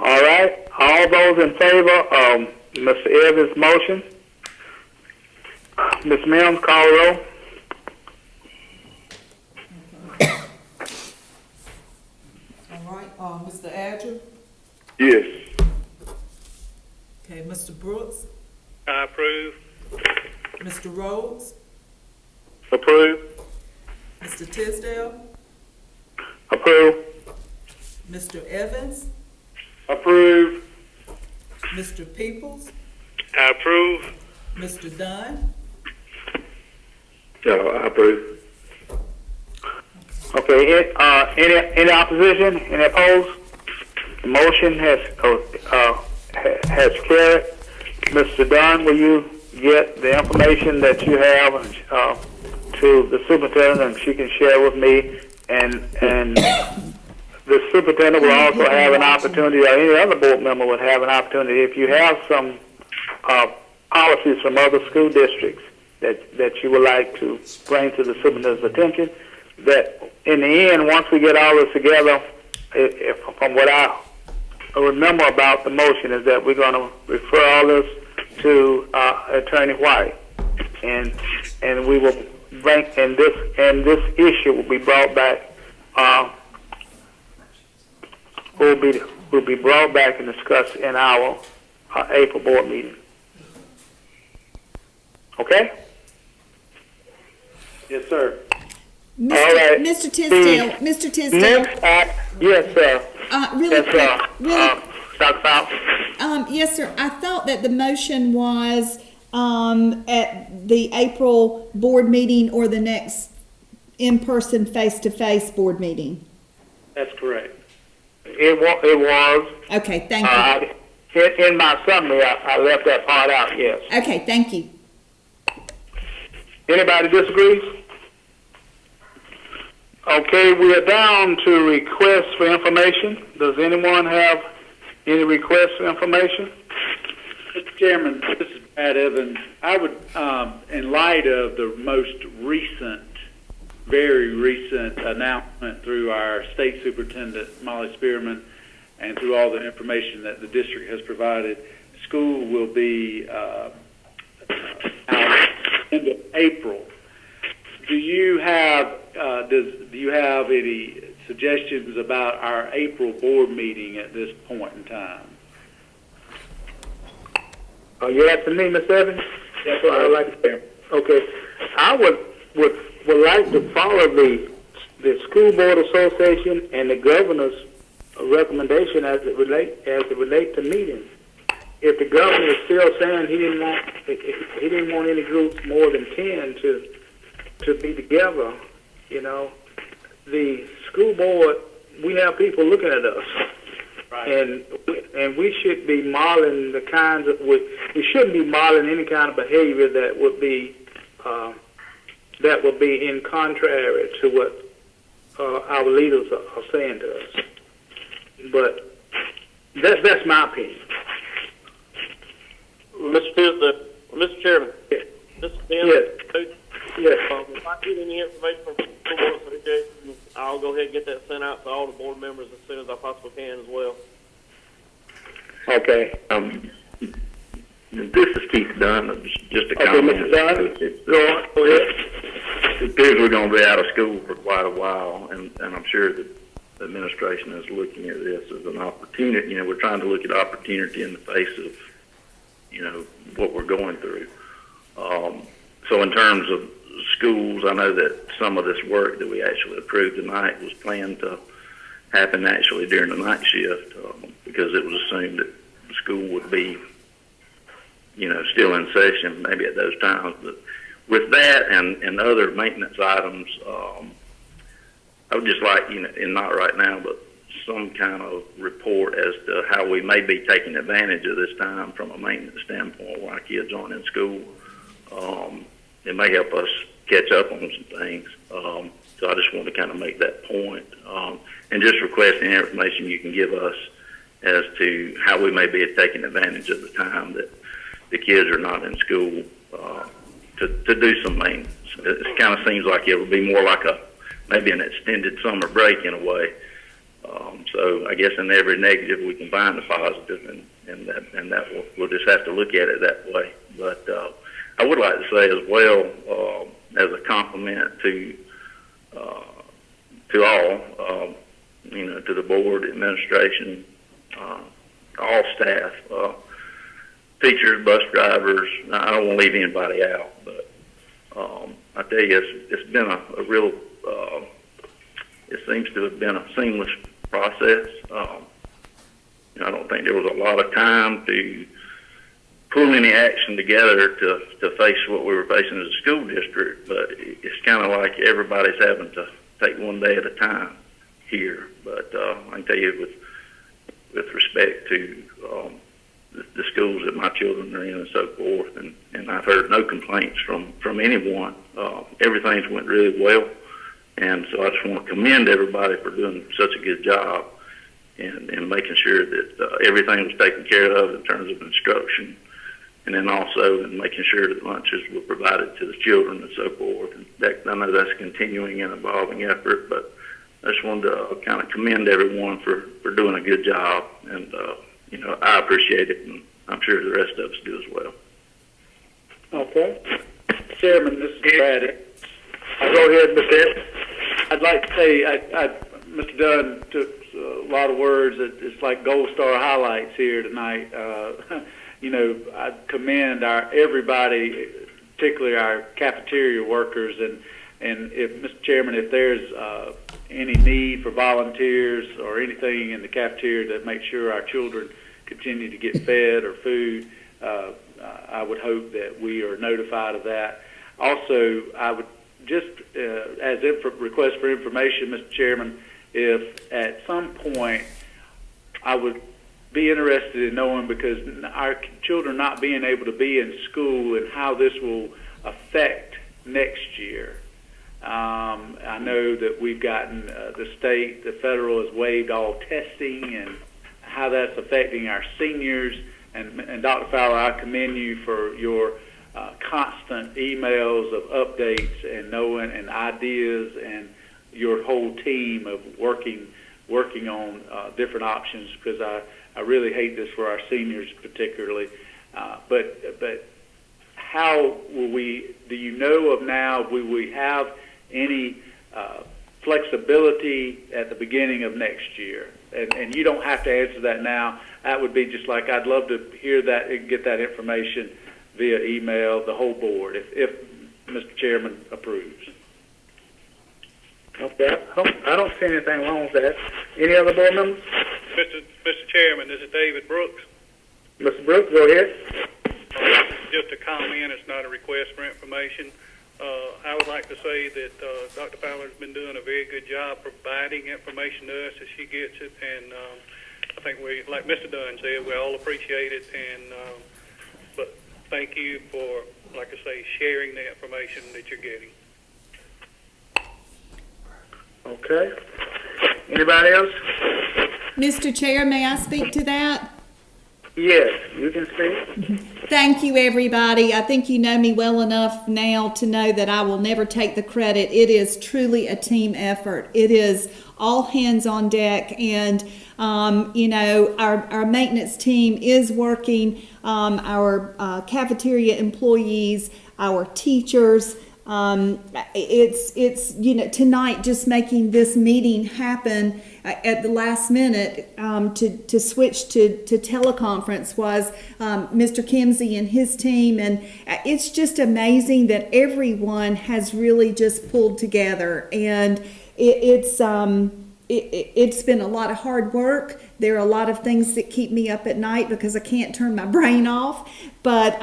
All right. All those in favor of Mr. Evans' motion? Ms. Mims, call the roll. All right, Mr. Adger? Yes. Okay, Mr. Brooks? I approve. Mr. Rhodes? Approve. Mr. Tisdale? Approve. Mr. Evans? Approve. Mr. Peoples? I approve. Mr. Dunn? I approve. Okay, any opposition, any opposed? The motion has carried. Mr. Dunn, will you get the information that you have to the superintendent, and she can share with me, and the superintendent will also have an opportunity, or any other board member would have an opportunity, if you have some policies from other school districts that you would like to bring to the superintendent's attention, that in the end, once we get all this together, from what I remember about the motion, is that we're going to refer all this to Attorney White, and we will bring, and this issue will be brought back. Will be brought back and discussed in our April board meeting. Okay? Yes, sir. Mr. All right. Mr. Tisdale, Mr. Tisdale. Next act, yes, sir. Really Yes, quick, really, Dr. Fowler. yes, sir. I thought that the motion was at the April board meeting or the next in-person, face-to-face board meeting. That's correct. It was. Okay, thank you. In my summary, I left that part out, yes. Okay, thank you. Anybody disagrees? Okay, we are down to requests for information. Does anyone have any requests for information? Mr. Chairman, this is Brad Evans. I would, in light of the most recent, very recent announcement through our state superintendent, Molly Spearman, and through all the information that the district has provided, school will be out end of April. Do you have any suggestions about our April board meeting at this point in time? Are you asking me, Ms. Evans? Yes, sir. I'd like to. Okay, I would like to follow the school board association and the governor's recommendation as it relate to meetings. If the governor is still saying he didn't want any groups more than 10 to be together, you know, the school board, we have people looking at us, right. and we should be modeling the kinds of we shouldn't be modeling any kind of behavior that would be in contrary to what our leaders are saying to us. But that's my opinion. Mr. Tisdale, Mr. Chairman, Yes. this is Ben. Yes. Yes. If I get any information from the School Board Association, I'll go ahead and get that sent out to all the board members as soon as I possibly can as well. Okay. This is Keith Dunn. Just a Okay, comment. Mr. Dunn. Go ahead. It appears we're going to be out of school for quite a while, and I'm sure that the administration is looking at this as an opportunity. You know, we're trying to look at opportunity in the face of, you know, what we're going through. So in terms of schools, I know that some of this work that we actually approved tonight was planned to happen actually during the night shift because it was assumed that school would be, you know, still in session maybe at those times. But with that and other maintenance items, I would just like, you know, and not right now, but some kind of report as to how we may be taking advantage of this time from a maintenance standpoint while our kids aren't in school. It may help us catch up on some things. So I just want to kind of make that point. And just request any information you can give us as to how we may be taking advantage of the time that the kids are not in school to do some maintenance. It kind of seems like it would be more like maybe an extended summer break in a way. So I guess in every negative we can find a positive, and that we'll just have to look at it that way. But I would like to say as well, as a compliment to all, to the board, administration, all staff, teachers, bus drivers. I don't want to leave anybody out, but I tell you, it's been a real. It seems to have been a seamless process. I don't think there was a lot of time to pull any action together to face what we were facing as a school district, but it's kind of like everybody's having to take one day at a time here. But I can tell you with respect to the schools that my children are in and so forth, and I've heard no complaints from anyone. Everything's went really well, and so I just want to commend everybody for doing such a good job and making sure that everything was taken care of in terms of instruction, and then also in making sure that lunches were provided to the children and so forth. And I know that's a continuing and evolving effort, but I just wanted to kind of commend everyone for doing a good job, and I appreciate it, and I'm sure the rest of us do as well. Okay. Chairman, this is Brad. Go ahead, Mr. Evans. I'd like to say, Mr. Dunn took a lot of words. It's like gold star highlights here tonight. I commend everybody, particularly our cafeteria workers, and if, Mr. Chairman, if there's any need for volunteers or anything in the cafeteria to make sure our children continue to get fed or food, I would hope that we are notified of that. Also, I would just, as request for information, Mr. Chairman, if at some point I would be interested in knowing, because our children not being able to be in school and how this will affect next year. I know that we've gotten the state, the federal has waived all testing, and how that's affecting our seniors. And Dr. Fowler, I commend you for your constant emails of updates and knowing and ideas, and your whole team of working on different options, because I really hate this for our seniors particularly. But how will we, do you know of now, will we have any flexibility at the beginning of next year? And you don't have to answer that now. That would be just like, I'd love to hear that and get that information via email, the whole board, if Mr. Chairman approves. Okay, I don't see anything wrong with that. Any other board members? Mr. Chairman, this is David Brooks. Mr. Brooks, go ahead. Just a comment, it's not a request for information. I would like to say that Dr. Fowler's been doing a very good job providing information to us as she gets it, and I think we, like Mr. Dunn said, we all appreciate it, and but thank you for, like I say, sharing the information that you're getting. Okay. Anybody else? Mr. Chair, may I speak to that? Yes, you can speak. Thank you, everybody. I think you know me well enough now to know that I will never take the credit. It is truly a team effort. It is all hands on deck, and our maintenance team is working. Our cafeteria employees, our teachers. It's tonight, just making this meeting happen at the last minute to switch to teleconference was Mr. Kimsey and his team, and it's just amazing that everyone has really just pulled together, and it's been a lot of hard work. There are a lot of things that keep me up at night because I can't turn my brain off, but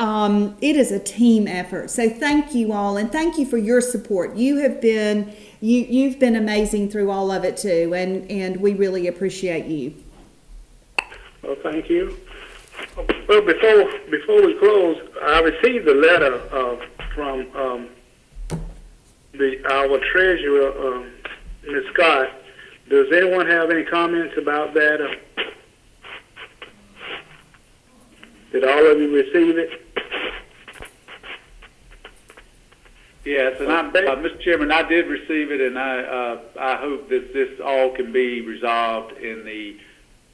it is a team effort. So thank you all, and thank you for your support. You've been amazing through all of it too, and we really appreciate you. Well, thank you. Well, before we close, I received a letter from our treasurer, Ms. Scott. Does anyone have any comments about that? Did all of you receive it? Yes, and Mr. Chairman, I did receive it, and I hope that this all can be resolved in the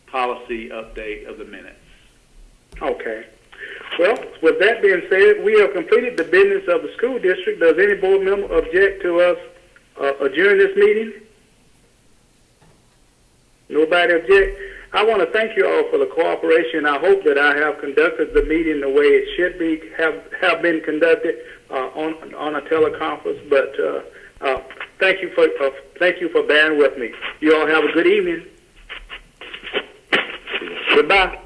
policy update of the minutes. Okay. Well, with that being said, we have completed the business of the school district. Does any board member object to us adjourn this meeting? Nobody object? I want to thank you all for the cooperation. I hope that I have conducted the meeting the way it should be have been conducted on a teleconference. But thank you for bearing with me. You all have a good evening. Goodbye.